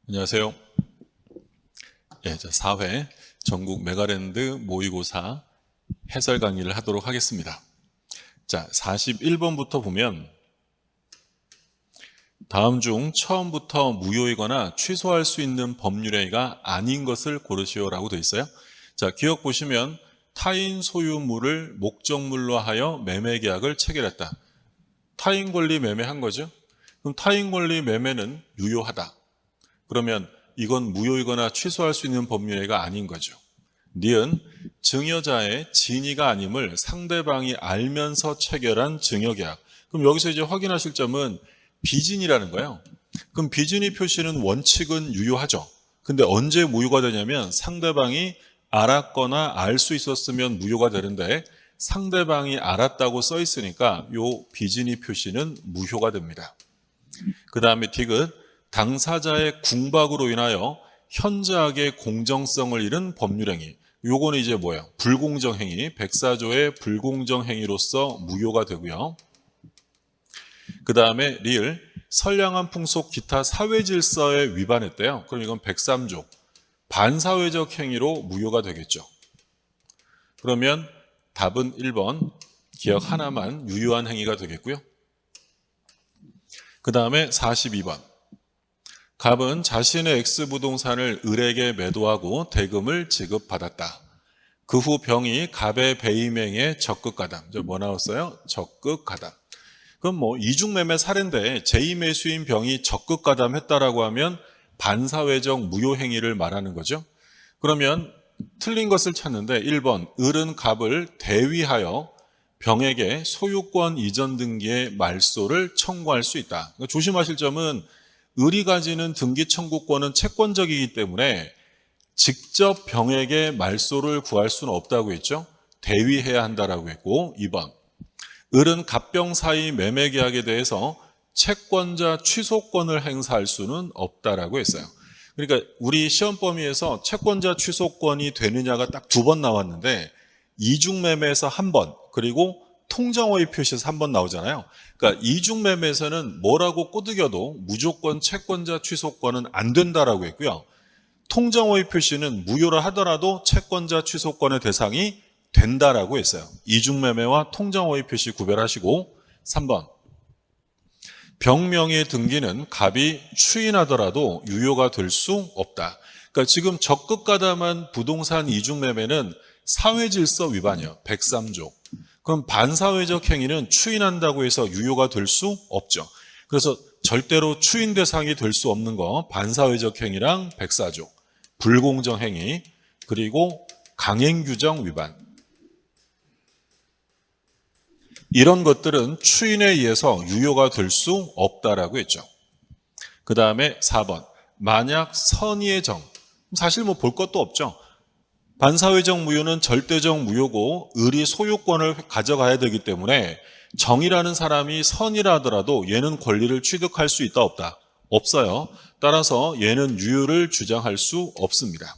안녕하세요. 예, 4회 전국 메가랜드 모의고사 해설 강의를 하도록 하겠습니다. 자, 41번부터 보면 다음 중 처음부터 무효이거나 취소할 수 있는 법률행위가 아닌 것을 고르시오라고 되어 있어요. 자, 기억 보시면 타인 소유물을 목적물로 하여 매매 계약을 체결했다. 타인 권리 매매한 거죠. 그럼 타인 권리 매매는 유효하다. 그러면 이건 무효이거나 취소할 수 있는 법률행위가 아닌 거죠. 니은 증여자의 진위가 아님을 상대방이 알면서 체결한 증여계약. 그럼 여기서 이제 확인하실 점은 비진이라는 거예요. 그럼 비진이 표시는 원칙은 유효하죠. 근데 언제 무효가 되냐면 상대방이 알았거나 알 수 있었으면 무효가 되는데 상대방이 알았다고 써 있으니까 요 비진이 표시는 무효가 됩니다. 그 다음에 디귿 당사자의 궁박으로 인하여 현저하게 공정성을 잃은 법률행위. 요거는 이제 뭐예요? 불공정행위, 백사조의 불공정행위로서 무효가 되고요. 그 다음에 리을 선량한 풍속 기타 사회질서에 위반했대요. 그럼 이건 103조 반사회적 행위로 무효가 되겠죠. 그러면 답은 1번 기억 하나만 유효한 행위가 되겠고요. 그 다음에 42번 갑은 자신의 X부동산을 을에게 매도하고 대금을 지급받았다. 그 후 병이 갑의 배임행에 적극가담. 뭐 나왔어요? 적극가담. 그럼 뭐 이중매매 사례인데 제2매수인 병이 적극가담했다라고 하면 반사회적 무효행위를 말하는 거죠. 그러면 틀린 것을 찾는데 1번 을은 갑을 대위하여 병에게 소유권 이전 등기의 말소를 청구할 수 있다. 그러니까 조심하실 점은 을이 가지는 등기 청구권은 채권적이기 때문에 직접 병에게 말소를 구할 수는 없다고 했죠. 대위해야 한다라고 했고 2번 을은 갑병 사이 매매 계약에 대해서 채권자 취소권을 행사할 수는 없다라고 했어요. 그러니까 우리 시험 범위에서 채권자 취소권이 되느냐가 딱 2번 나왔는데 이중매매에서 1번 그리고 통정허위 표시에서 1번 나오잖아요. 그러니까 이중매매에서는 뭐라고 꼬드겨도 무조건 채권자 취소권은 안 된다라고 했고요. 통정허위 표시는 무효라 하더라도 채권자 취소권의 대상이 된다라고 했어요. 이중매매와 통정허위 표시 구별하시고 3번 병명의 등기는 갑이 추인하더라도 유효가 될 수 없다. 그러니까 지금 적극가담한 부동산 이중매매는 사회질서 위반이에요. 103조. 그럼 반사회적 행위는 추인한다고 해서 유효가 될 수 없죠. 그래서 절대로 추인 대상이 될 수 없는 거 반사회적 행위랑 104조. 불공정 행위 그리고 강행규정 위반. 이런 것들은 추인에 의해서 유효가 될 수 없다라고 했죠. 그 다음에 4번. 만약 선의의 정. 사실 뭐 볼 것도 없죠. 반사회적 무효는 절대적 무효고 을이 소유권을 가져가야 되기 때문에 정이라는 사람이 선이라 하더라도 얘는 권리를 취득할 수 있다 없다? 없어요. 따라서 얘는 유효를 주장할 수 없습니다.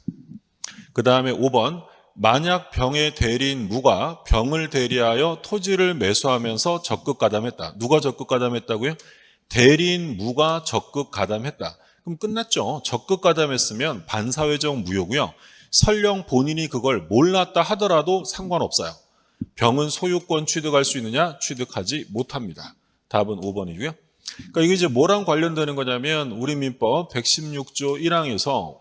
그 다음에 5번. 만약 병의 대리인 무가 병을 대리하여 토지를 매수하면서 적극가담했다. 누가 적극가담했다고요? 대리인 무가 적극가담했다. 그럼 끝났죠. 적극가담했으면 반사회적 무효고요. 설령 본인이 그걸 몰랐다 하더라도 상관없어요. 병은 소유권 취득할 수 있느냐? 취득하지 못합니다. 답은 5번이고요. 그러니까 이게 이제 뭐랑 관련되는 거냐면 우리 민법 116조 1항에서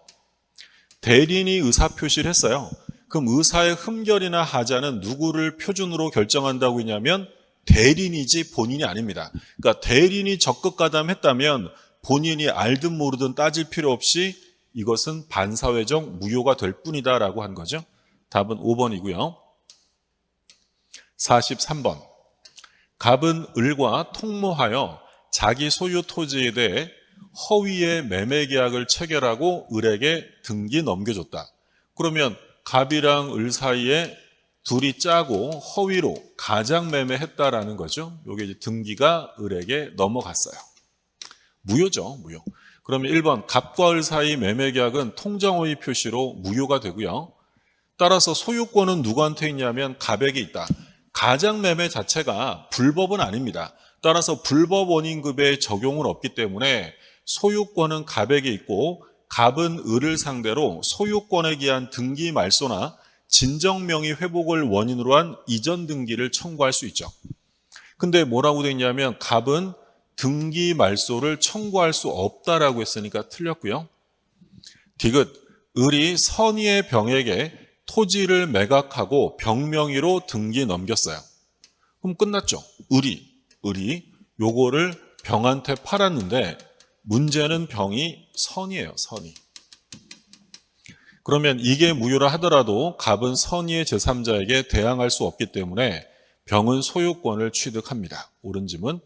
대리인이 의사표시를 했어요. 그럼 의사의 흠결이나 하자는 누구를 표준으로 결정한다고 했냐면 대리인이지 본인이 아닙니다. 그러니까 대리인이 적극가담했다면 본인이 알든 모르든 따질 필요 없이 이것은 반사회적 무효가 될 뿐이다라고 한 거죠. 답은 5번이고요. 43번. 갑은 을과 통모하여 자기 소유 토지에 대해 허위의 매매 계약을 체결하고 을에게 등기 넘겨줬다. 그러면 갑이랑 을 사이에 둘이 짜고 허위로 가장 매매했다라는 거죠. 이게 이제 등기가 을에게 넘어갔어요. 무효죠, 무효. 그러면 1번 갑과 을 사이 매매 계약은 통정허위 표시로 무효가 되고요. 따라서 소유권은 누구한테 있냐면 갑에게 있다. 가장 매매 자체가 불법은 아닙니다. 따라서 불법 원인급여의 적용은 없기 때문에 소유권은 갑에게 있고 갑은 을을 상대로 소유권에 기한 등기 말소나 진정명의 회복을 원인으로 한 이전 등기를 청구할 수 있죠. 근데 뭐라고 되어 있냐면 갑은 등기 말소를 청구할 수 없다라고 했으니까 틀렸고요. 디귿, 을이 선의의 병에게 토지를 매각하고 병 명의로 등기 넘겼어요. 그럼 끝났죠. 을이 요거를 병한테 팔았는데 문제는 병이 선이에요. 선이. 그러면 이게 무효라 하더라도 갑은 선의의 제3자에게 대항할 수 없기 때문에 병은 소유권을 취득합니다. 옳은 지문.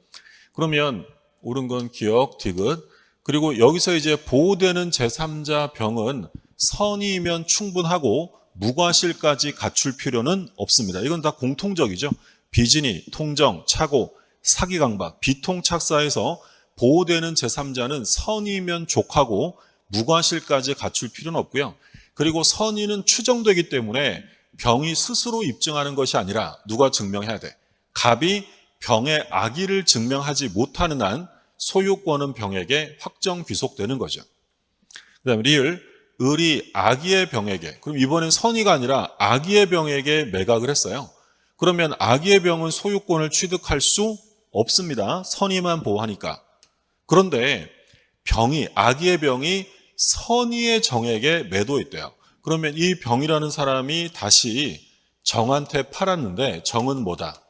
그러면 옳은 건 기억, 디귿. 그리고 여기서 이제 보호되는 제3자 병은 선의이면 충분하고 무과실까지 갖출 필요는 없습니다. 이건 다 공통적이죠. 비진이, 통정, 착오, 사기강박, 비통착사에서 보호되는 제3자는 선의이면 족하고 무과실까지 갖출 필요는 없고요. 그리고 선의는 추정되기 때문에 병이 스스로 입증하는 것이 아니라 누가 증명해야 돼? 갑이 병의 악의를 증명하지 못하는 한 소유권은 병에게 확정 귀속되는 거죠. 그 다음에 리을, 을이 악의의 병에게, 그럼 이번엔 선의가 아니라 악의의 병에게 매각을 했어요. 그러면 악의의 병은 소유권을 취득할 수 없습니다. 선의만 보호하니까. 그런데 악의의 병이 선의의 정에게 매도했대요. 그러면 이 병이라는 사람이 다시 정한테 팔았는데 정은 뭐다?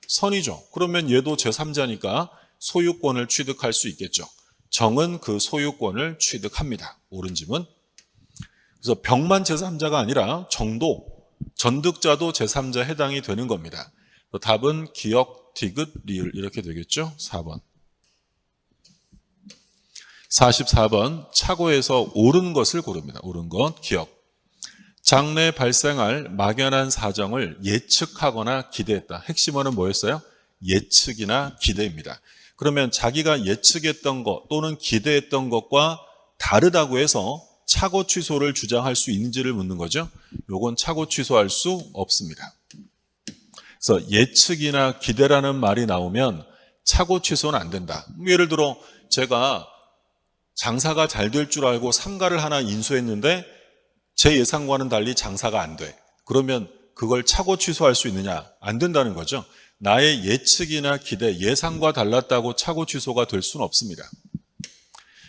선이죠. 그러면 얘도 제3자니까 소유권을 취득할 수 있겠죠. 정은 그 소유권을 취득합니다. 옳은 지문. 그래서 병만 제3자가 아니라 정도, 전득자도 제3자에 해당이 되는 겁니다. 답은 기억, 디귿, 리을 이렇게 되겠죠. 4번. 44번 착오에서 옳은 것을 고릅니다. 옳은 것 기억. 장래 발생할 막연한 사정을 예측하거나 기대했다. 핵심어는 뭐였어요? 예측이나 기대입니다. 그러면 자기가 예측했던 것 또는 기대했던 것과 다르다고 해서 착오 취소를 주장할 수 있는지를 묻는 거죠. 요건 착오 취소할 수 없습니다. 그래서 예측이나 기대라는 말이 나오면 착오 취소는 안 된다. 예를 들어 제가 장사가 잘 될 줄 알고 상가를 하나 인수했는데 제 예상과는 달리 장사가 안 돼. 그러면 그걸 착오 취소할 수 있느냐? 안 된다는 거죠. 나의 예측이나 기대, 예상과 달랐다고 착오 취소가 될 수는 없습니다.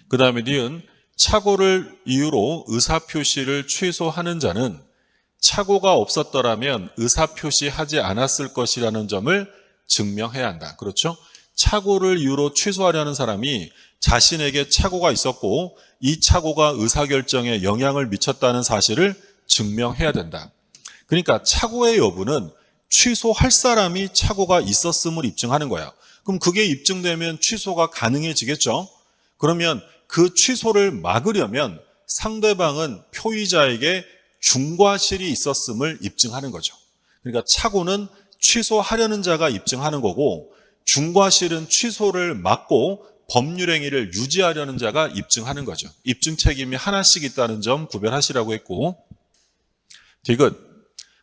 그 다음에 니은 착오를 이유로 의사표시를 취소하는 자는 착오가 없었더라면 의사표시하지 않았을 것이라는 점을 증명해야 한다. 그렇죠? 착오를 이유로 취소하려는 사람이 자신에게 착오가 있었고 이 착오가 의사결정에 영향을 미쳤다는 사실을 증명해야 된다. 그러니까 착오의 여부는 취소할 사람이 착오가 있었음을 입증하는 거야. 그럼 그게 입증되면 취소가 가능해지겠죠? 그러면 그 취소를 막으려면 상대방은 표의자에게 중과실이 있었음을 입증하는 거죠. 그러니까 착오는 취소하려는 자가 입증하는 거고 중과실은 취소를 막고 법률행위를 유지하려는 자가 입증하는 거죠. 입증 책임이 하나씩 있다는 점 구별하시라고 했고 디귿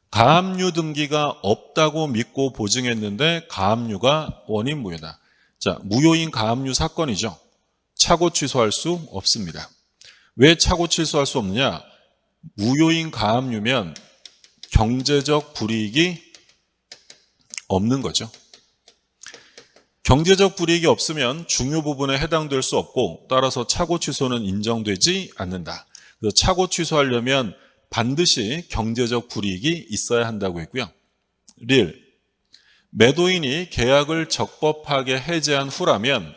가압류 등기가 없다고 믿고 보증했는데 가압류가 원인 무효다. 자, 무효인 가압류 사건이죠. 착오 취소할 수 없습니다. 왜 착오 취소할 수 없느냐? 무효인 가압류면 경제적 불이익이 없는 거죠. 경제적 불이익이 없으면 중요 부분에 해당될 수 없고 따라서 착오 취소는 인정되지 않는다. 그래서 착오 취소하려면 반드시 경제적 불이익이 있어야 한다고 했고요. 릴 매도인이 계약을 적법하게 해제한 후라면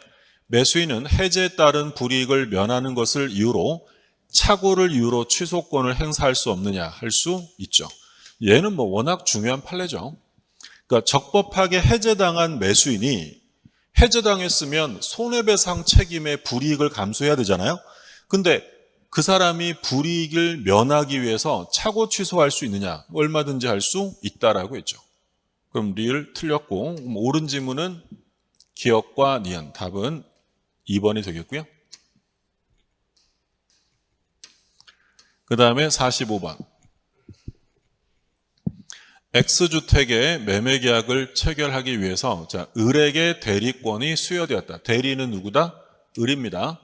매수인은 해제에 따른 불이익을 면하는 것을 이유로 착오를 이유로 취소권을 행사할 수 없느냐 할 수 있죠. 얘는 뭐 워낙 중요한 판례죠. 그러니까 적법하게 해제당한 매수인이 해제당했으면 손해배상 책임의 불이익을 감수해야 되잖아요. 근데 그 사람이 불이익을 면하기 위해서 착오 취소할 수 있느냐? 얼마든지 할 수 있다라고 했죠. 그럼 리을 틀렸고 옳은 지문은 기억과 니은 답은 2번이 되겠고요. 그 다음에 45번. X주택의 매매계약을 체결하기 위해서 자, 을에게 대리권이 수여되었다. 대리는 누구다? 을입니다.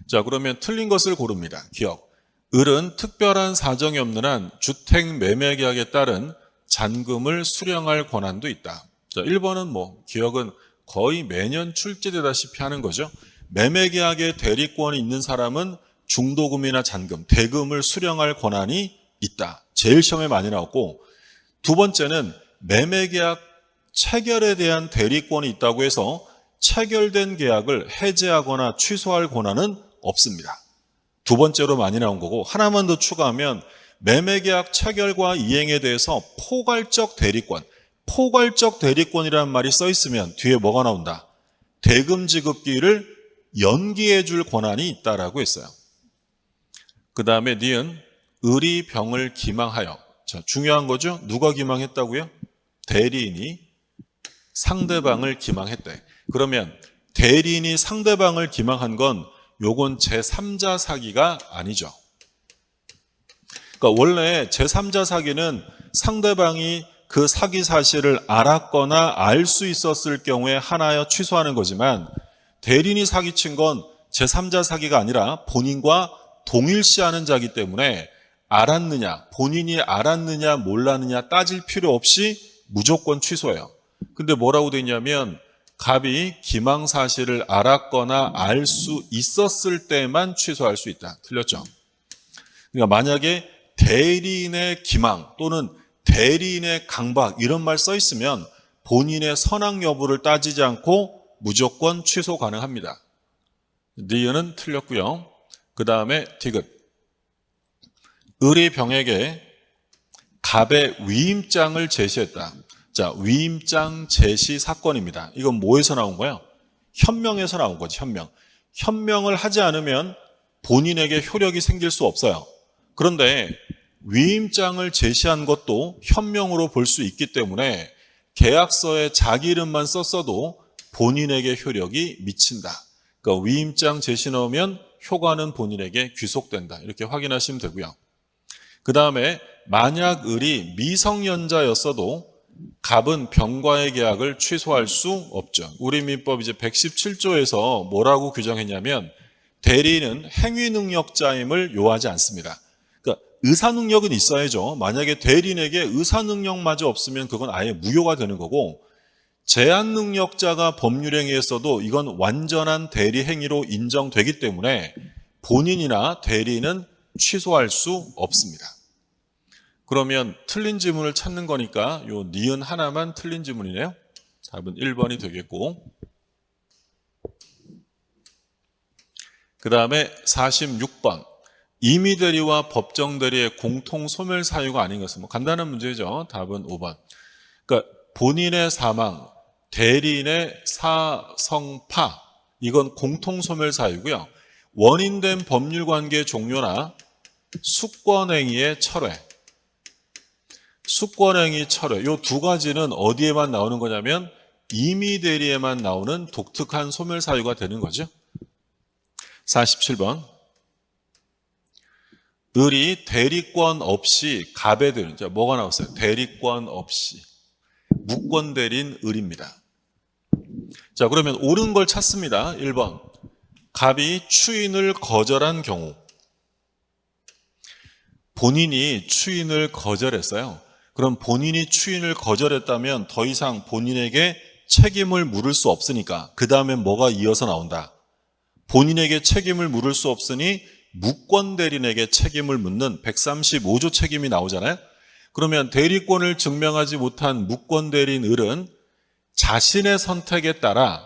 자, 그러면 틀린 것을 고릅니다. 기억. 을은 특별한 사정이 없는 한 주택 매매 계약에 따른 잔금을 수령할 권한도 있다. 자, 1번은 기억은 거의 매년 출제되다시피 하는 거죠. 매매 계약에 대리권이 있는 사람은 중도금이나 잔금, 대금을 수령할 권한이 있다. 제일 시험에 많이 나왔고, 두 번째는 매매 계약 체결에 대한 대리권이 있다고 해서 체결된 계약을 해지하거나 취소할 권한은 없습니다. 두 번째로 많이 나온 거고, 하나만 더 추가하면 매매계약 체결과 이행에 대해서 포괄적 대리권이라는 말이 써 있으면 뒤에 뭐가 나온다? 대금 지급기일을 연기해 줄 권한이 있다라고 했어요. 그 다음에 니은 을이 병을 기망하여. 자, 중요한 거죠. 누가 기망했다고요? 대리인이 상대방을 기망했대. 그러면 대리인이 상대방을 기망한 건 요건 제3자 사기가 아니죠. 그러니까 원래 제3자 사기는 상대방이 그 사기 사실을 알았거나 알 수 있었을 경우에 하나여 취소하는 거지만, 대리인이 사기친 건 제3자 사기가 아니라 본인과 동일시하는 자이기 때문에 본인이 알았느냐 몰랐느냐 따질 필요 없이 무조건 취소해요. 근데 뭐라고 돼 있냐면 갑이 기망 사실을 알았거나 알 수 있었을 때만 취소할 수 있다. 틀렸죠? 그러니까 만약에 대리인의 기망 또는 대리인의 강박 이런 말 써 있으면 본인의 선악 여부를 따지지 않고 무조건 취소 가능합니다. 니은은 틀렸고요. 그 다음에 디귿. 을이 병에게 갑의 위임장을 제시했다. 자, 위임장 제시 사건입니다. 이건 뭐에서 나온 거예요? 현명에서 나온 거지, 현명. 현명을 하지 않으면 본인에게 효력이 생길 수 없어요. 그런데 위임장을 제시한 것도 현명으로 볼 수 있기 때문에 계약서에 자기 이름만 썼어도 본인에게 효력이 미친다. 그러니까 위임장 제시 넣으면 효과는 본인에게 귀속된다. 이렇게 확인하시면 되고요. 그 다음에 만약 을이 미성년자였어도 갑은 병과의 계약을 취소할 수 없죠. 우리 민법 이제 117조에서 뭐라고 규정했냐면 대리인은 행위 능력자임을 요하지 않습니다. 그러니까 의사 능력은 있어야죠. 만약에 대리인에게 의사 능력마저 없으면 그건 아예 무효가 되는 거고, 제한 능력자가 법률행위했어도 이건 완전한 대리 행위로 인정되기 때문에 본인이나 대리인은 취소할 수 없습니다. 그러면 틀린 지문을 찾는 거니까 요 니은 하나만 틀린 지문이네요. 답은 1번이 되겠고, 그 다음에 46번. 임의대리와 법정대리의 공통 소멸 사유가 아닌 것은 간단한 문제죠. 답은 5번. 그러니까 본인의 사망, 대리인의 사성파, 이건 공통 소멸 사유고요. 원인된 법률관계 종료나 수권행위의 철회, 수권행위 철회, 이 두 가지는 어디에만 나오는 거냐면 임의대리에만 나오는 독특한 소멸 사유가 되는 거죠. 47번. 을이 대리권 없이 갑에 드는, 자, 뭐가 나왔어요? 대리권 없이. 무권대리인 을입니다. 자, 그러면 옳은 걸 찾습니다. 1번. 갑이 추인을 거절한 경우. 본인이 추인을 거절했어요. 그럼 본인이 추인을 거절했다면 더 이상 본인에게 책임을 물을 수 없으니까 그 다음에 뭐가 이어서 나온다? 본인에게 책임을 물을 수 없으니 무권대리인에게 책임을 묻는 135조 책임이 나오잖아요. 그러면 대리권을 증명하지 못한 무권대리인 을은 자신의 선택에 따라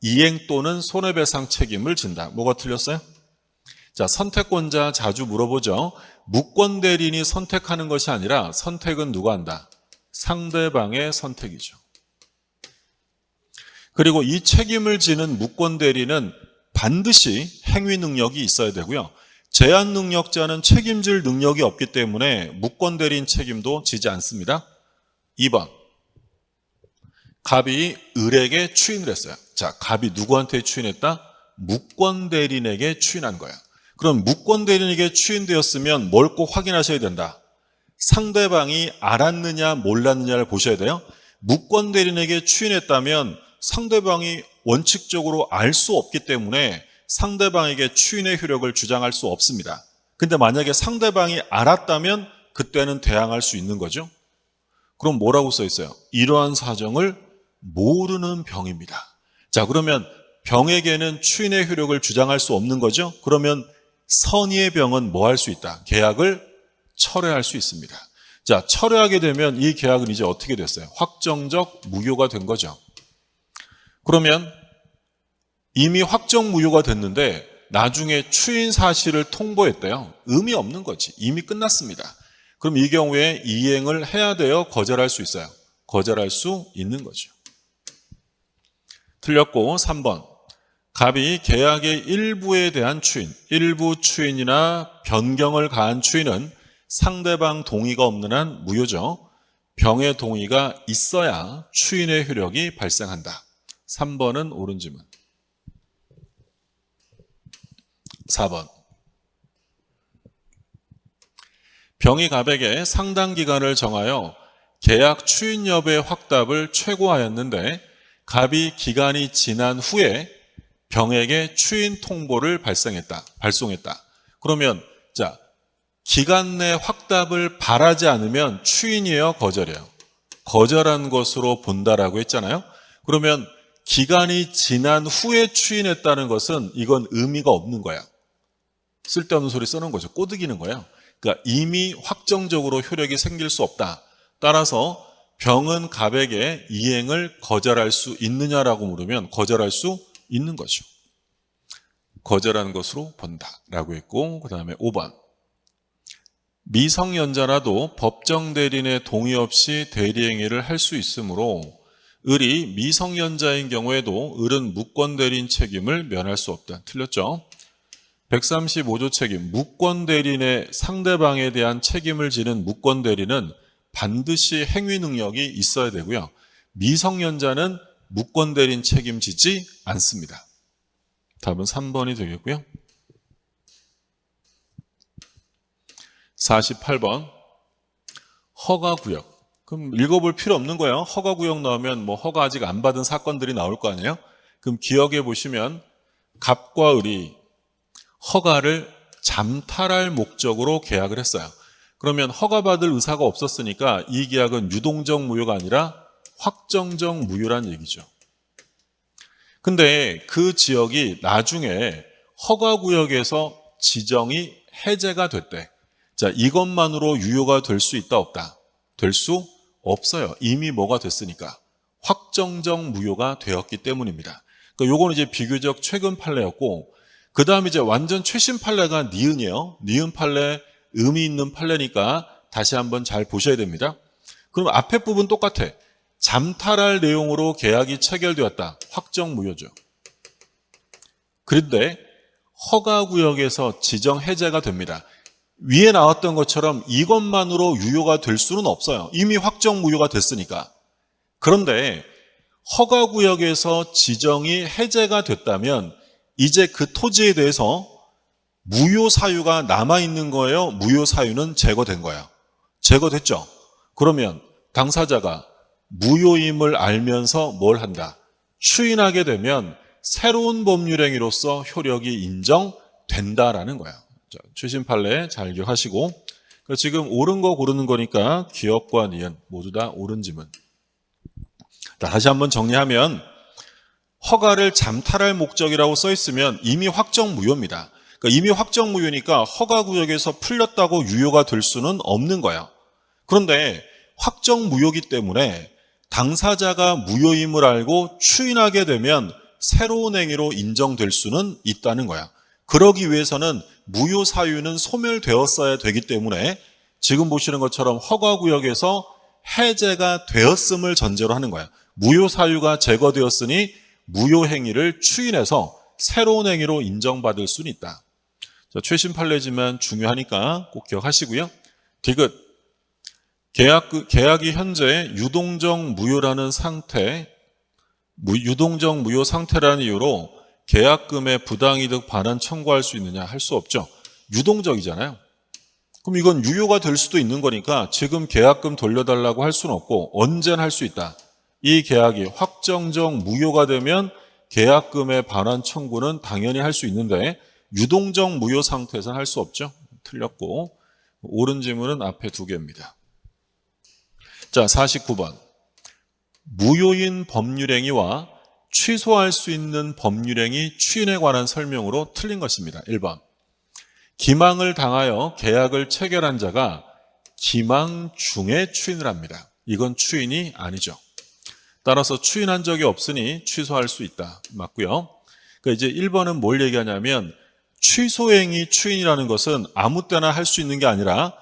이행 또는 손해배상 책임을 진다. 뭐가 틀렸어요? 자, 선택권자 자주 물어보죠. 무권대리인이 선택하는 것이 아니라 선택은 누가 한다? 상대방의 선택이죠. 그리고 이 책임을 지는 무권대리인은 반드시 행위 능력이 있어야 되고요. 제한 능력자는 책임질 능력이 없기 때문에 무권대리인 책임도 지지 않습니다. 2번. 갑이 을에게 추인을 했어요. 자, 갑이 누구한테 추인했다? 무권대리인에게 추인한 거야. 그럼 무권대리인에게 추인되었으면 뭘 꼭 확인하셔야 된다? 상대방이 알았느냐 몰랐느냐를 보셔야 돼요. 무권대리인에게 추인했다면 상대방이 원칙적으로 알 수 없기 때문에 상대방에게 추인의 효력을 주장할 수 없습니다. 근데 만약에 상대방이 알았다면 그때는 대항할 수 있는 거죠. 그럼 뭐라고 써 있어요? 이러한 사정을 모르는 병입니다. 자, 그러면 병에게는 추인의 효력을 주장할 수 없는 거죠. 그러면 선의의 병은 뭐 할 수 있다? 계약을 철회할 수 있습니다. 자, 철회하게 되면 이 계약은 이제 어떻게 됐어요? 확정적 무효가 된 거죠. 그러면 이미 확정 무효가 됐는데 나중에 추인 사실을 통보했대요. 의미 없는 거지. 이미 끝났습니다. 그럼 이 경우에 이행을 해야 돼요? 거절할 수 있어요? 거절할 수 있는 거죠. 틀렸고 3번. 갑이 계약의 일부에 대한 추인, 일부 추인이나 변경을 가한 추인은 상대방 동의가 없는 한 무효죠. 병의 동의가 있어야 추인의 효력이 발생한다. 3번은 옳은 지문. 4번. 병이 갑에게 상당 기간을 정하여 계약 추인 여부의 확답을 최고하였는데 갑이 기간이 지난 후에 병에게 추인 통보를 발송했다. 그러면 자, 기간 내 확답을 바라지 않으면 추인이에요, 거절이에요? 거절한 것으로 본다라고 했잖아요. 그러면 기간이 지난 후에 추인했다는 것은 이건 의미가 없는 거야. 쓸데없는 소리 쓰는 거죠. 꼬드기는 거예요. 그러니까 이미 확정적으로 효력이 생길 수 없다. 따라서 병은 갑에게 이행을 거절할 수 있느냐라고 물으면 거절할 수 있는 거죠. 거절하는 것으로 본다라고 했고, 그 다음에 5번. 미성년자라도 법정 대리인의 동의 없이 대리행위를 할 수 있으므로 을이 미성년자인 경우에도 을은 무권 대리인 책임을 면할 수 없다. 틀렸죠? 135조 책임, 무권 대리인의 상대방에 대한 책임을 지는 무권 대리인은 반드시 행위 능력이 있어야 되고요. 미성년자는 무권 대리인 책임지지 않습니다. 답은 3번이 되겠고요. 48번. 허가구역. 그럼 읽어볼 필요 없는 거예요. 허가구역 나오면 뭐 허가 아직 안 받은 사건들이 나올 거 아니에요? 그럼 기억해 보시면 갑과 을이 허가를 잠탈할 목적으로 계약을 했어요. 그러면 허가받을 의사가 없었으니까 이 계약은 유동적 무효가 아니라 확정적 무효란 얘기죠. 근데 그 지역이 나중에 허가구역에서 지정이 해제가 됐대. 자, 이것만으로 유효가 될 수 있다, 없다? 될 수 없어요. 이미 뭐가 됐으니까. 확정적 무효가 되었기 때문입니다. 그러니까 요거는 이제 비교적 최근 판례였고, 그 다음 이제 완전 최신 판례가 니은이에요. 니은 판례, 의미 있는 판례니까 다시 한번 잘 보셔야 됩니다. 그럼 앞에 부분 똑같아. 잠탈할 내용으로 계약이 체결되었다. 확정 무효죠. 그런데 허가구역에서 지정 해제가 됩니다. 위에 나왔던 것처럼 이것만으로 유효가 될 수는 없어요. 이미 확정 무효가 됐으니까. 그런데 허가구역에서 지정이 해제가 됐다면 이제 그 토지에 대해서 무효 사유가 남아있는 거예요? 무효 사유는 제거된 거예요? 제거됐죠? 그러면 당사자가 무효임을 알면서 뭘 한다? 추인하게 되면 새로운 법률행위로서 효력이 인정된다라는 거예요. 자, 최신 판례 잘 기억하시고, 지금 옳은 거 고르는 거니까 기억과 니은 모두 다 옳은 지문. 다시 한번 정리하면 허가를 잠탈할 목적이라고 써 있으면 이미 확정 무효입니다. 그러니까 이미 확정 무효니까 허가구역에서 풀렸다고 유효가 될 수는 없는 거예요. 그런데 확정 무효이기 때문에 당사자가 무효임을 알고 추인하게 되면 새로운 행위로 인정될 수는 있다는 거야. 그러기 위해서는 무효 사유는 소멸되었어야 되기 때문에 지금 보시는 것처럼 허가구역에서 해제가 되었음을 전제로 하는 거야. 무효 사유가 제거되었으니 무효 행위를 추인해서 새로운 행위로 인정받을 수는 있다. 자, 최신 판례지만 중요하니까 꼭 기억하시고요. 디귿. 계약이 현재 유동적 무효라는 상태, 유동적 무효 상태라는 이유로 계약금의 부당이득 반환 청구할 수 있느냐? 할 수 없죠. 유동적이잖아요. 그럼 이건 유효가 될 수도 있는 거니까 지금 계약금 돌려달라고 할 수는 없고 언제나 할 수 있다. 이 계약이 확정적 무효가 되면 계약금의 반환 청구는 당연히 할 수 있는데 유동적 무효 상태에서는 할 수 없죠. 틀렸고 옳은 지문은 앞에 두 개입니다. 자, 49번. 무효인 법률행위와 취소할 수 있는 법률행위 추인에 관한 설명으로 틀린 것입니다. 1번. 기망을 당하여 계약을 체결한 자가 기망 중에 추인을 합니다. 이건 추인이 아니죠. 따라서 추인한 적이 없으니 취소할 수 있다. 맞고요. 그러니까 이제 1번은 뭘 얘기하냐면 취소행위 추인이라는 것은 아무 때나 할 수 있는 게 아니라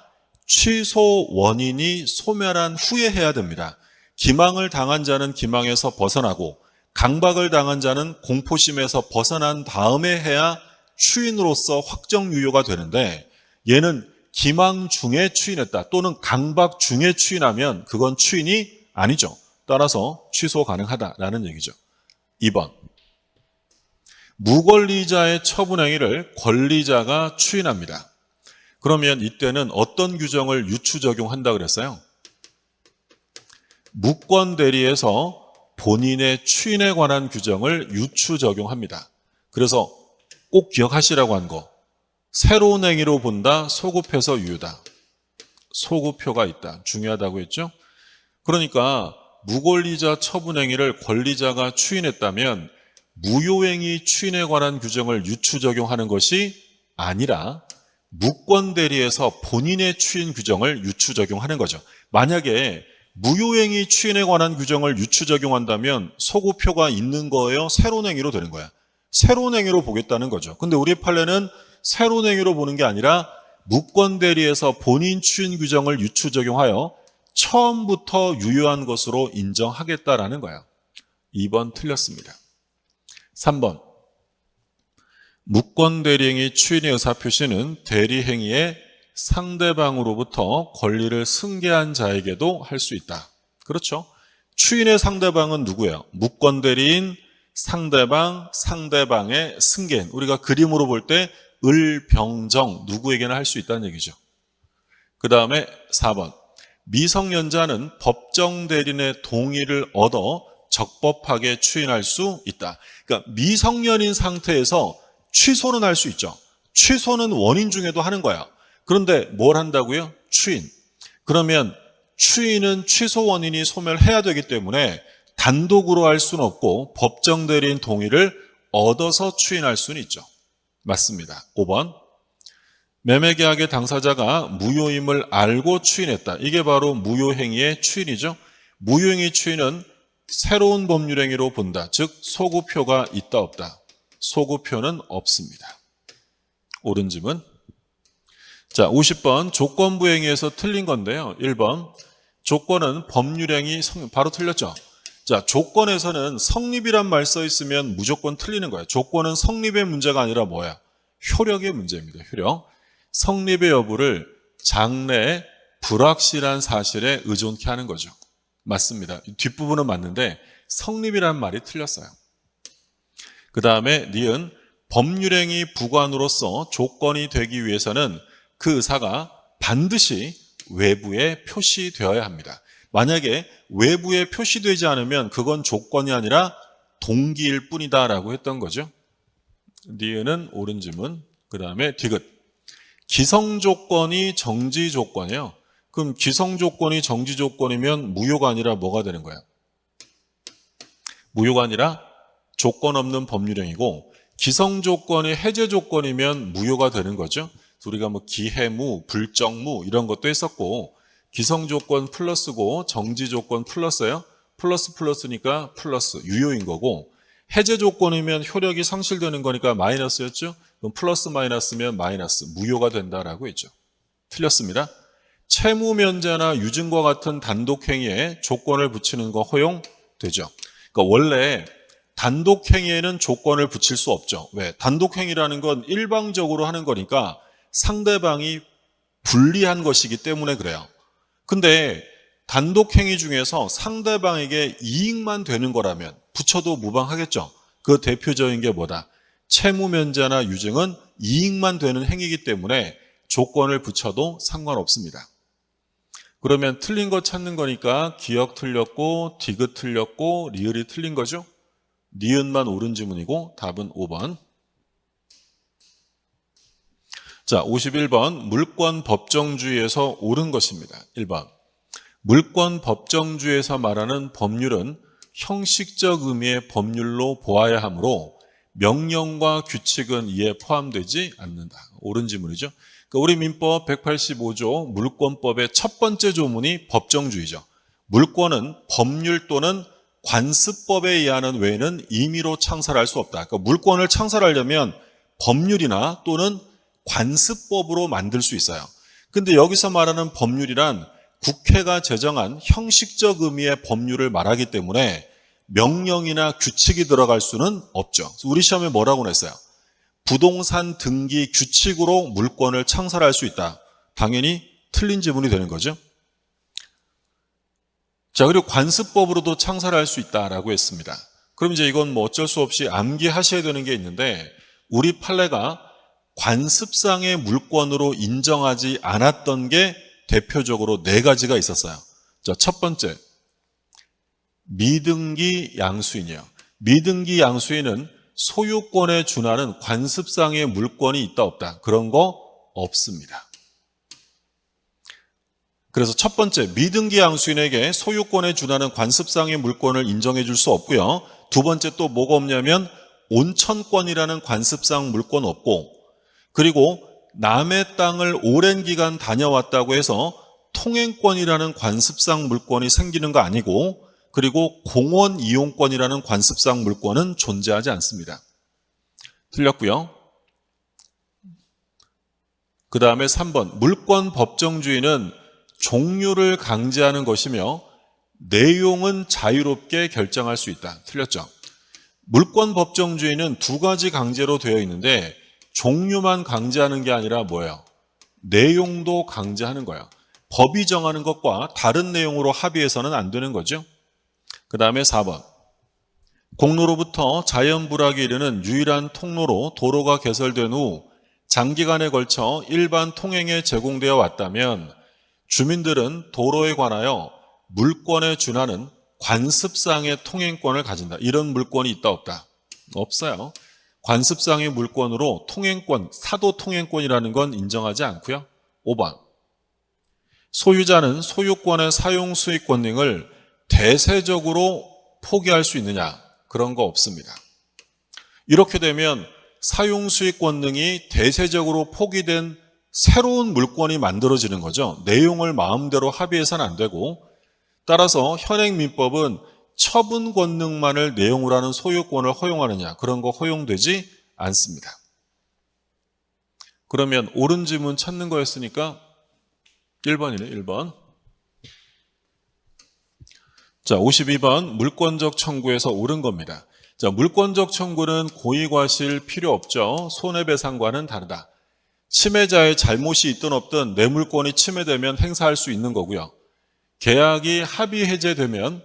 취소 원인이 소멸한 후에 해야 됩니다. 기망을 당한 자는 기망에서 벗어나고 강박을 당한 자는 공포심에서 벗어난 다음에 해야 추인으로서 확정 유효가 되는데 얘는 기망 중에 추인했다 또는 강박 중에 추인하면 그건 추인이 아니죠. 따라서 취소 가능하다라는 얘기죠. 2번. 무권리자의 처분행위를 권리자가 추인합니다. 그러면 이때는 어떤 규정을 유추 적용한다 그랬어요? 무권 대리에서 본인의 추인에 관한 규정을 유추 적용합니다. 그래서 꼭 기억하시라고 한 거. 새로운 행위로 본다, 소급해서 유효다. 소급표가 있다. 중요하다고 했죠? 그러니까 무권리자 처분행위를 권리자가 추인했다면 무효행위 추인에 관한 규정을 유추 적용하는 것이 아니라 무권 대리에서 본인의 추인 규정을 유추 적용하는 거죠. 만약에 무효행위 추인에 관한 규정을 유추 적용한다면 소급표가 있는 거예요? 새로운 행위로 되는 거야? 새로운 행위로 보겠다는 거죠. 근데 우리 판례는 새로운 행위로 보는 게 아니라 무권 대리에서 본인 추인 규정을 유추 적용하여 처음부터 유효한 것으로 인정하겠다라는 거예요. 2번 틀렸습니다. 3번. 무권 대리행위 추인의 의사표시는 대리행위의 상대방으로부터 권리를 승계한 자에게도 할 수 있다. 그렇죠? 추인의 상대방은 누구예요? 무권 대리인 상대방, 상대방의 승계인. 우리가 그림으로 볼 때 을, 병, 정 누구에게나 할 수 있다는 얘기죠. 그 다음에 4번. 미성년자는 법정 대리인의 동의를 얻어 적법하게 추인할 수 있다. 그러니까 미성년인 상태에서 취소는 할 수 있죠. 취소는 원인 중에도 하는 거야. 그런데 뭘 한다고요? 추인. 그러면 추인은 취소 원인이 소멸해야 되기 때문에 단독으로 할 수는 없고 법정 대리인 동의를 얻어서 추인할 수는 있죠. 맞습니다. 5번. 매매계약의 당사자가 무효임을 알고 추인했다. 이게 바로 무효행위의 추인이죠. 무효행위 추인은 새로운 법률행위로 본다. 즉 소급표가 있다 없다. 소급표는 없습니다. 옳은 질문. 자, 50번 조건부 행위에서 틀린 건데요. 1번. 조건은 법률행위 바로 틀렸죠. 자, 조건에서는 성립이란 말 써 있으면 무조건 틀리는 거예요. 조건은 성립의 문제가 아니라 뭐야? 효력의 문제입니다. 효력. 성립의 여부를 장래의 불확실한 사실에 의존케 하는 거죠. 맞습니다. 뒷부분은 맞는데 성립이란 말이 틀렸어요. 그 다음에 니은 법률행위 부관으로서 조건이 되기 위해서는 그 의사가 반드시 외부에 표시되어야 합니다. 만약에 외부에 표시되지 않으면 그건 조건이 아니라 동기일 뿐이다 라고 했던 거죠. 니은은 옳은 질문. 그 다음에 디귿. 기성조건이 정지조건이에요. 그럼 기성조건이 정지조건이면 무효가 아니라 뭐가 되는 거야? 무효가 아니라 조건 없는 법률행위고 기성조건이 해제조건이면 무효가 되는 거죠. 우리가 뭐 기해무, 불정무 이런 것도 했었고 기성조건 플러스고 정지조건 플러스예요. 플러스 플러스니까 플러스 유효인 거고 해제조건이면 효력이 상실되는 거니까 마이너스였죠. 그럼 플러스 마이너스면 마이너스 무효가 된다라고 했죠. 틀렸습니다. 채무면제나 유증과 같은 단독행위에 조건을 붙이는 거 허용되죠. 그러니까 원래 단독행위에는 조건을 붙일 수 없죠. 왜? 단독행위라는 건 일방적으로 하는 거니까 상대방이 불리한 것이기 때문에 그래요. 근데 단독행위 중에서 상대방에게 이익만 되는 거라면 붙여도 무방하겠죠. 그 대표적인 게 뭐다? 채무면제나 유증은 이익만 되는 행위이기 때문에 조건을 붙여도 상관없습니다. 그러면 틀린 거 찾는 거니까 기억 틀렸고 디귿 틀렸고 리을이 틀린 거죠. 니은만 옳은 지문이고 답은 5번. 자, 51번 물권 법정주의에서 옳은 것입니다. 1번 물권 법정주의에서 말하는 법률은 형식적 의미의 법률로 보아야 하므로 명령과 규칙은 이에 포함되지 않는다. 옳은 지문이죠. 그러니까 우리 민법 185조 물권법의 첫 번째 조문이 법정주의죠. 물권은 법률 또는 관습법에 의하는 외에는 임의로 창설할 수 없다. 그러니까 물권을 창설하려면 법률이나 또는 관습법으로 만들 수 있어요. 근데 여기서 말하는 법률이란 국회가 제정한 형식적 의미의 법률을 말하기 때문에 명령이나 규칙이 들어갈 수는 없죠. 우리 시험에 뭐라고 냈어요? 부동산 등기 규칙으로 물권을 창설할 수 있다. 당연히 틀린 지문이 되는 거죠. 자, 그리고 관습법으로도 창설할 수 있다라고 했습니다. 그럼 이제 이건 뭐 어쩔 수 없이 암기하셔야 되는 게 있는데 우리 판례가 관습상의 물권으로 인정하지 않았던 게 대표적으로 4가지가 있었어요. 자, 첫 번째, 미등기 양수인이에요. 미등기 양수인은 소유권에 준하는 관습상의 물권이 있다 없다. 그런 거 없습니다. 그래서 첫 번째, 미등기 양수인에게 소유권에 준하는 관습상의 물권을 인정해 줄 수 없고요. 두 번째 또 뭐가 없냐면 온천권이라는 관습상 물권 없고, 그리고 남의 땅을 오랜 기간 다녀왔다고 해서 통행권이라는 관습상 물권이 생기는 거 아니고, 그리고 공원 이용권이라는 관습상 물권은 존재하지 않습니다. 틀렸고요. 그 다음에 3번, 물권 법정주의는 종류를 강제하는 것이며 내용은 자유롭게 결정할 수 있다. 틀렸죠. 물권 법정주의는 2가지 강제로 되어 있는데 종류만 강제하는 게 아니라 뭐예요? 내용도 강제하는 거예요. 법이 정하는 것과 다른 내용으로 합의해서는 안 되는 거죠. 그 다음에 4번, 공로로부터 자연불악에 이르는 유일한 통로로 도로가 개설된 후 장기간에 걸쳐 일반 통행에 제공되어 왔다면 주민들은 도로에 관하여 물권에 준하는 관습상의 통행권을 가진다. 이런 물권이 있다 없다? 없어요. 관습상의 물권으로 통행권, 사도 통행권이라는 건 인정하지 않고요. 5번, 소유자는 소유권의 사용 수익권 등을 대세적으로 포기할 수 있느냐? 그런 거 없습니다. 이렇게 되면 사용 수익권 등이 대세적으로 포기된 새로운 물권이 만들어지는 거죠. 내용을 마음대로 합의해서는 안 되고, 따라서 현행 민법은 처분 권능만을 내용으로 하는 소유권을 허용하느냐, 그런 거 허용되지 않습니다. 그러면 옳은 지문 찾는 거였으니까 1번이네, 1번. 자, 52번 물권적 청구에서 옳은 겁니다. 자, 물권적 청구는 고의과실 필요 없죠. 손해배상과는 다르다. 침해자의 잘못이 있든 없든 내 물권이 침해되면 행사할 수 있는 거고요. 계약이 합의 해제되면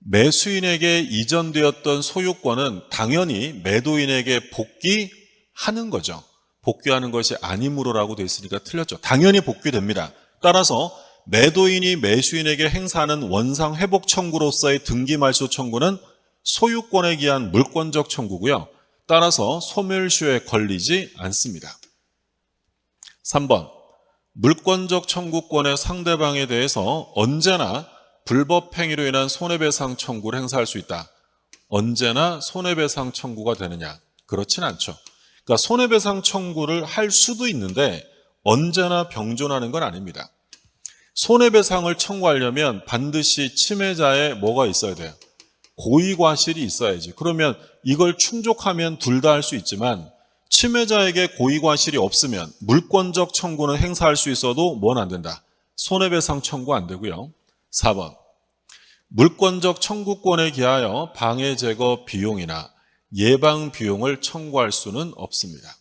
매수인에게 이전되었던 소유권은 당연히 매도인에게 복귀하는 거죠. 복귀하는 것이 아니므로라고 되어 있으니까 틀렸죠. 당연히 복귀됩니다. 따라서 매도인이 매수인에게 행사하는 원상 회복 청구로서의 등기 말소 청구는 소유권에 기한 물권적 청구고요. 따라서 소멸시효에 걸리지 않습니다. 3번, 물권적 청구권의 상대방에 대해서 언제나 불법 행위로 인한 손해배상 청구를 행사할 수 있다. 언제나 손해배상 청구가 되느냐? 그렇진 않죠. 그러니까 손해배상 청구를 할 수도 있는데 언제나 병존하는 건 아닙니다. 손해배상을 청구하려면 반드시 침해자의 뭐가 있어야 돼요? 고의과실이 있어야지. 그러면 이걸 충족하면 둘 다 할 수 있지만 침해자에게 고의과실이 없으면 물권적 청구는 행사할 수 있어도 뭐는 안 된다? 손해배상 청구 안 되고요. 4번, 물권적 청구권에 기하여 방해 제거 비용이나 예방 비용을 청구할 수는 없습니다.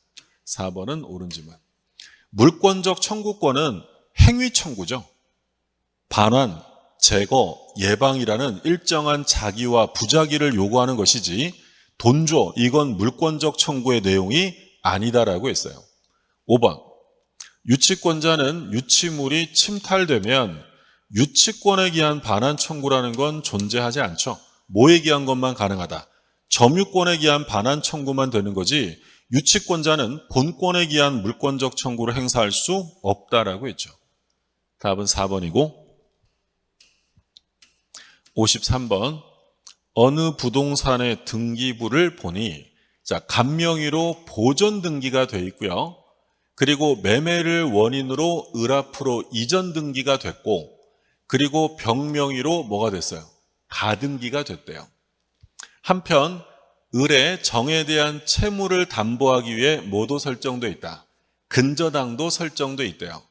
4번은 옳은 지문. 물권적 청구권은 행위 청구죠. 반환, 제거, 예방이라는 일정한 자기와 부자기를 요구하는 것이지 돈 줘, 이건 물권적 청구의 내용이 아니다라고 했어요. 5번, 유치권자는 유치물이 침탈되면 유치권에 기한 반환 청구라는 건 존재하지 않죠. 뭐에 기한 것만 가능하다? 점유권에 기한 반환 청구만 되는 거지 유치권자는 본권에 기한 물권적 청구를 행사할 수 없다라고 했죠. 답은 4번이고 53번 어느 부동산의 등기부를 보니 자, 갑명의로 보존 등기가 돼 있고요. 그리고 매매를 원인으로 을 앞으로 이전 등기가 됐고 그리고 병명의로 뭐가 됐어요? 가등기가 됐대요. 한편 을의 정에 대한 채무를 담보하기 위해 뭐도 설정돼 있다. 근저당도 설정돼 있대요.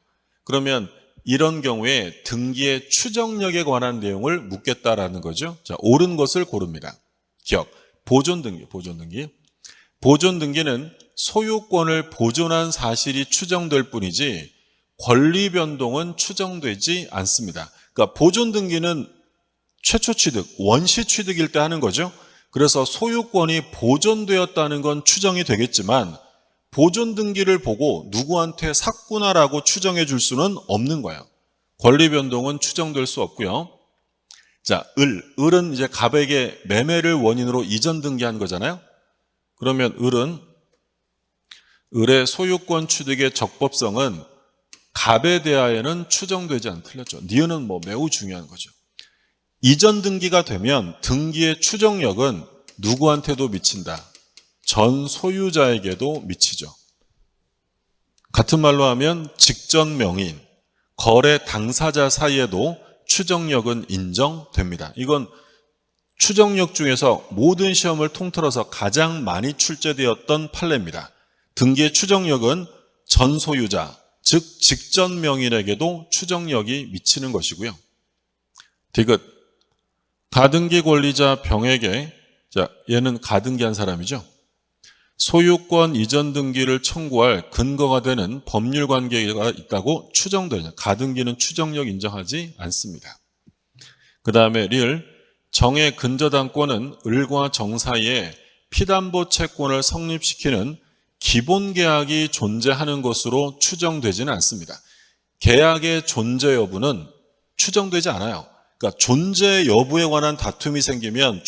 그러면 이런 경우에 등기의 추정력에 관한 내용을 묻겠다라는 거죠. 자, 옳은 것을 고릅니다. 기억. 보존등기. 보존등기는 소유권을 보존한 사실이 추정될 뿐이지 권리 변동은 추정되지 않습니다. 그러니까 보존등기는 최초 취득, 원시 취득일 때 하는 거죠. 그래서 소유권이 보존되었다는 건 추정이 되겠지만 보존등기를 보고 누구한테 샀구나라고 추정해 줄 수는 없는 거예요. 권리 변동은 추정될 수 없고요. 자, 을은 이제 갑에게 매매를 원인으로 이전 등기한 거잖아요. 그러면 을의 소유권 취득의 적법성은 갑에 대하여는 추정되지 않 틀렸죠. 니은은 뭐 매우 중요한 거죠. 이전 등기가 되면 등기의 추정력은 누구한테도 미친다. 전 소유자에게도 미치죠. 같은 말로 하면 직전 명의인, 거래 당사자 사이에도 추정력은 인정됩니다. 이건 추정력 중에서 모든 시험을 통틀어서 가장 많이 출제되었던 판례입니다. 등기의 추정력은 전 소유자, 즉 직전 명의인에게도 추정력이 미치는 것이고요. 디귿, 가등기 권리자 병에게, 자, 얘는 가등기한 사람이죠. 소유권 이전 등기를 청구할 근거가 되는 법률 관계가 있다고 추정되냐. 가등기는 추정력 인정하지 않습니다. 그 다음에 리을, 정의 근저당권은 을과 정 사이에 피담보 채권을 성립시키는 기본 계약이 존재하는 것으로 추정되지는 않습니다. 계약의 존재 여부는 추정되지 않아요. 그러니까 존재 여부에 관한 다툼이 생기면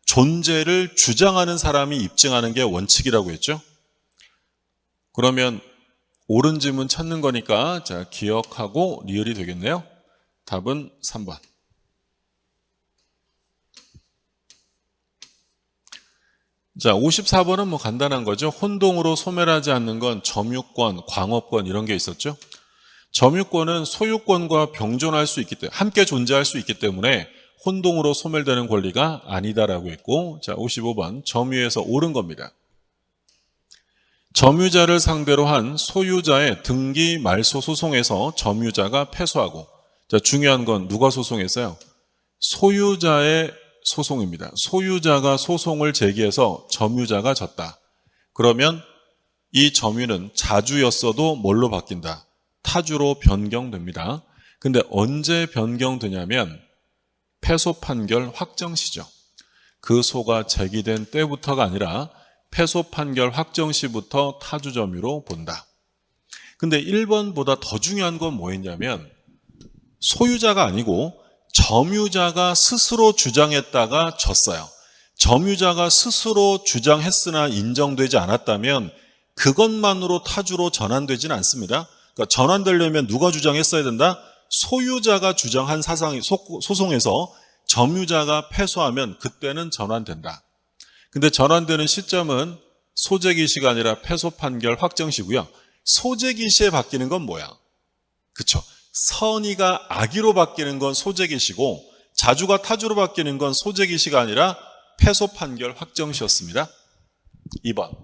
존재를 주장하는 사람이 입증하는 게 원칙이라고 했죠. 그러면 옳은 지문 찾는 거니까 자, 기억하고 리을이 되겠네요. 답은 3번. 자, 54번은 뭐 간단한 거죠. 혼동으로 소멸하지 않는 건 점유권, 광업권 이런 게 있었죠. 점유권은 소유권과 병존할 수 있기 때문에 함께 존재할 수 있기 때문에 혼동으로 소멸되는 권리가 아니다라고 했고, 자, 55번 점유에서 옳은 겁니다. 점유자를 상대로 한 소유자의 등기 말소 소송에서 점유자가 패소하고, 자, 중요한 건 누가 소송했어요? 소유자의 소송입니다. 소유자가 소송을 제기해서 점유자가 졌다. 그러면 이 점유는 자주였어도 뭘로 바뀐다? 타주로 변경됩니다. 근데 언제 변경되냐면 패소 판결 확정 시죠. 그 소가 제기된 때부터가 아니라 패소 판결 확정 시부터 타주 점유로 본다. 근데 1번보다 더 중요한 건 뭐였냐면 소유자가 아니고 점유자가 스스로 주장했다가 졌어요. 점유자가 스스로 주장했으나 인정되지 않았다면 그것만으로 타주로 전환되지는 않습니다. 그러니까 전환되려면 누가 주장했어야 된다? 소유자가 주장한 소송에서 점유자가 패소하면 그때는 전환된다. 근데 전환되는 시점은 소재기시가 아니라 패소 판결 확정시고요. 소재기시에 바뀌는 건 뭐야? 그쵸? 선의가 악의로 바뀌는 건 소재기시고 자주가 타주로 바뀌는 건 소재기시가 아니라 패소 판결 확정시였습니다. 2번.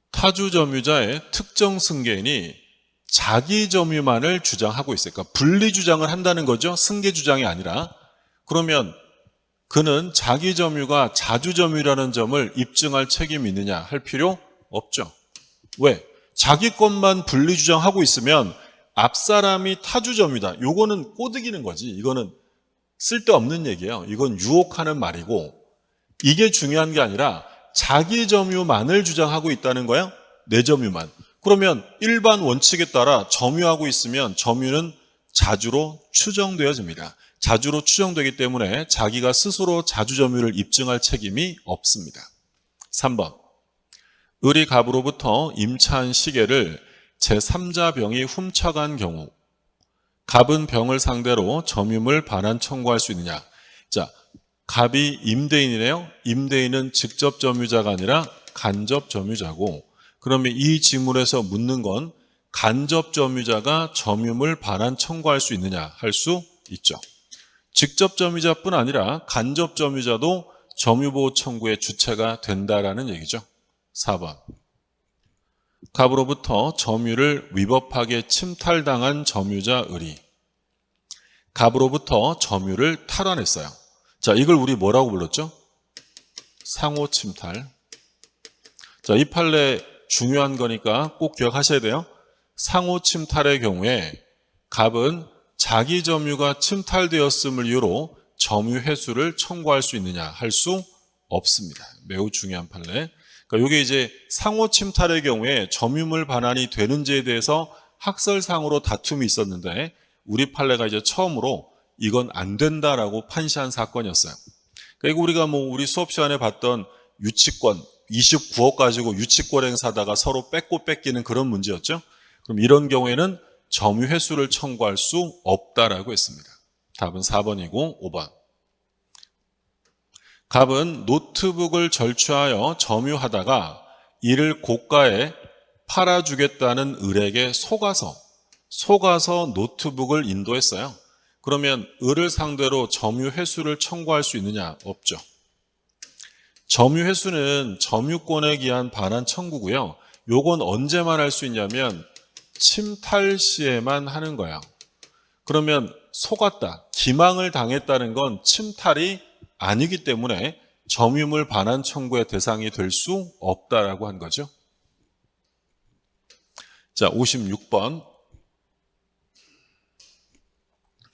타주 점유자의 특정 승계인이 자기 점유만을 주장하고 있어요. 그러니까 분리 주장을 한다는 거죠. 승계 주장이 아니라. 그러면 그는 자기 점유가 자주 점유라는 점을 입증할 책임이 있느냐 할 필요 없죠. 왜? 자기 것만 분리 주장하고 있으면 앞사람이 타주 점유다. 요거는 꼬드기는 거지. 이거는 쓸데없는 얘기예요. 이건 유혹하는 말이고 이게 중요한 게 아니라 자기 점유만을 주장하고 있다는 거야. 내 점유만. 그러면 일반 원칙에 따라 점유하고 있으면 점유는 자주로 추정되어집니다. 자주로 추정되기 때문에 자기가 스스로 자주점유를 입증할 책임이 없습니다. 3번. 을이 갑으로부터 임차한 시계를 제3자 병이 훔쳐간 경우 갑은 병을 상대로 점유물 반환 청구할 수 있느냐. 자, 갑이 임대인이네요. 임대인은 직접 점유자가 아니라 간접 점유자고, 그러면 이 지문에서 묻는 건 간접 점유자가 점유물 반환 청구할 수 있느냐 할 수 있죠. 직접 점유자뿐 아니라 간접 점유자도 점유보호 청구의 주체가 된다라는 얘기죠. 4번. 갑으로부터 점유를 위법하게 침탈당한 점유자 을이 갑으로부터 점유를 탈환했어요. 자, 이걸 우리 뭐라고 불렀죠? 상호 침탈. 자, 이 판례 중요한 거니까 꼭 기억하셔야 돼요. 상호 침탈의 경우에 갑은 자기 점유가 침탈되었음을 이유로 점유 회수를 청구할 수 있느냐 할 수 없습니다. 매우 중요한 판례. 그러니까 이게 이제 상호 침탈의 경우에 점유물 반환이 되는지에 대해서 학설상으로 다툼이 있었는데 우리 판례가 이제 처음으로 이건 안 된다라고 판시한 사건이었어요. 그리고 우리가 우리 수업 시간에 봤던 유치권 29억 가지고 유치권 행사다가 서로 뺏고 뺏기는 그런 문제였죠. 그럼 이런 경우에는 점유 회수를 청구할 수 없다라고 했습니다. 답은 4번이고 5번. 갑은 노트북을 절취하여 점유하다가 이를 고가에 팔아주겠다는 을에게 속아서 노트북을 인도했어요. 그러면 을을 상대로 점유 회수를 청구할 수 있느냐? 없죠. 점유 회수는 점유권에 기한 반환 청구고요. 요건 언제만 할 수 있냐면 침탈 시에만 하는 거야. 그러면 속았다, 기망을 당했다는 건 침탈이 아니기 때문에 점유물 반환 청구의 대상이 될 수 없다라고 한 거죠. 자, 56번.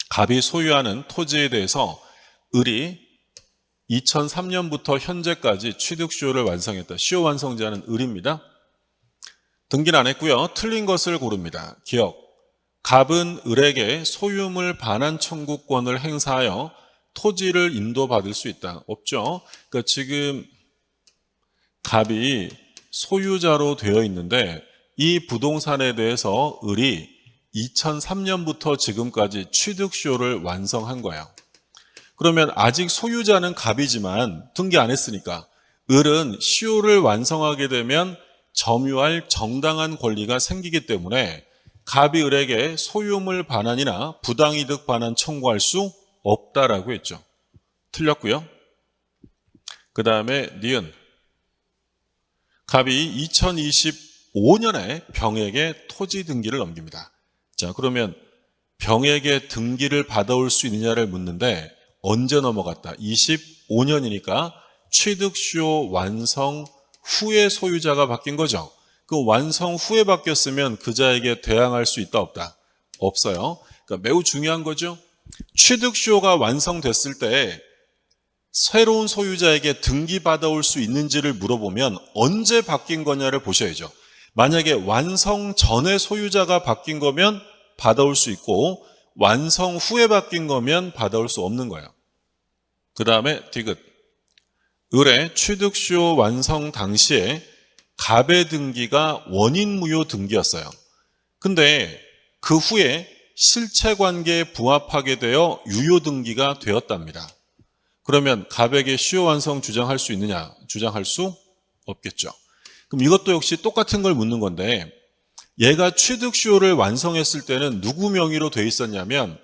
갑이 소유하는 토지에 대해서 을이 2003년부터 현재까지 취득시효를 완성했다. 시효 완성자는 을입니다. 등기는 안 했고요. 틀린 것을 고릅니다. 기억. 갑은 을에게 소유물 반환 청구권을 행사하여 토지를 인도받을 수 있다. 없죠. 그러니까 지금 갑이 소유자로 되어 있는데 이 부동산에 대해서 을이 2003년부터 지금까지 취득시효를 완성한 거예요. 그러면 아직 소유자는 갑이지만 등기 안 했으니까 을은 시효를 완성하게 되면 점유할 정당한 권리가 생기기 때문에 갑이 을에게 소유물 반환이나 부당이득 반환 청구할 수 없다라고 했죠. 틀렸고요. 그 다음에 니은. 갑이 2025년에 병에게 토지 등기를 넘깁니다. 자, 그러면 병에게 등기를 받아올 수 있느냐를 묻는데 언제 넘어갔다? 25년이니까 취득시효 완성 후에 소유자가 바뀐 거죠. 그 완성 후에 바뀌었으면 그자에게 대항할 수 있다 없다? 없어요. 그러니까 매우 중요한 거죠. 취득시효가 완성됐을 때 새로운 소유자에게 등기받아올 수 있는지를 물어보면 언제 바뀐 거냐를 보셔야죠. 만약에 완성 전에 소유자가 바뀐 거면 받아올 수 있고 완성 후에 바뀐 거면 받아올 수 없는 거예요. 그 다음에 디귿. 을의 취득시효 완성 당시에 갑의 등기가 원인무효 등기였어요. 근데 그 후에 실체관계에 부합하게 되어 유효 등기가 되었답니다. 그러면 갑에게 시효 완성 주장할 수 있느냐? 주장할 수 없겠죠. 그럼 이것도 역시 똑같은 걸 묻는 건데 얘가 취득시효를 완성했을 때는 누구 명의로 되어 있었냐면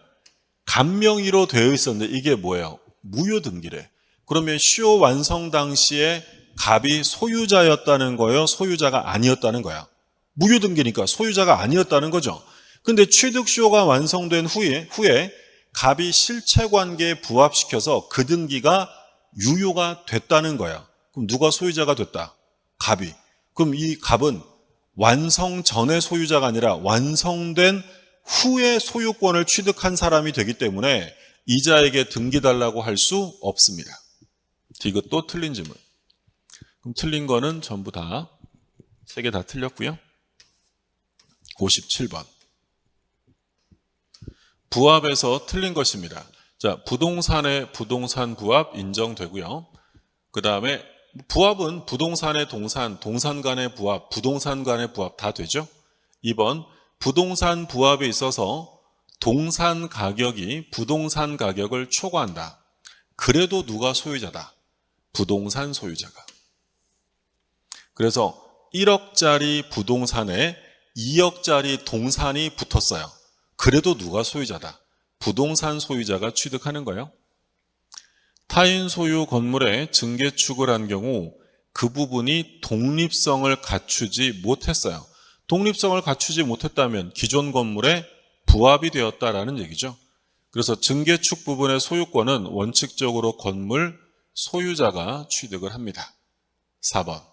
갑 명의로 되어 있었는데 이게 뭐예요? 무효 등기래. 그러면 시효 완성 당시에 갑이 소유자였다는 거예요? 소유자가 아니었다는 거야? 무효 등기니까 소유자가 아니었다는 거죠. 근데 취득시효가 완성된 후에 갑이 실체관계에 부합시켜서 그 등기가 유효가 됐다는 거야. 그럼 누가 소유자가 됐다? 갑이. 그럼 이 갑은 완성 전의 소유자가 아니라 완성된 후에 소유권을 취득한 사람이 되기 때문에 이자에게 등기 달라고 할 수 없습니다. 이것도 틀린 질문. 그럼 틀린 거는 전부 다 3개 다 틀렸고요. 57번. 부합에서 틀린 것입니다. 자, 부동산의 부동산 부합 인정되고요. 그 다음에 부합은 부동산의 동산, 동산 간의 부합, 부동산 간의 부합 다 되죠. 2번, 부동산 부합에 있어서 동산 가격이 부동산 가격을 초과한다. 그래도 누가 소유자다? 부동산 소유자가. 그래서 1억짜리 부동산에 2억짜리 동산이 붙었어요. 그래도 누가 소유자다? 부동산 소유자가 취득하는 거예요. 타인 소유 건물에 증개축을 한 경우 그 부분이 독립성을 갖추지 못했어요. 독립성을 갖추지 못했다면 기존 건물에 부합이 되었다라는 얘기죠. 그래서 증개축 부분의 소유권은 원칙적으로 건물 소유자가 취득을 합니다. 4번.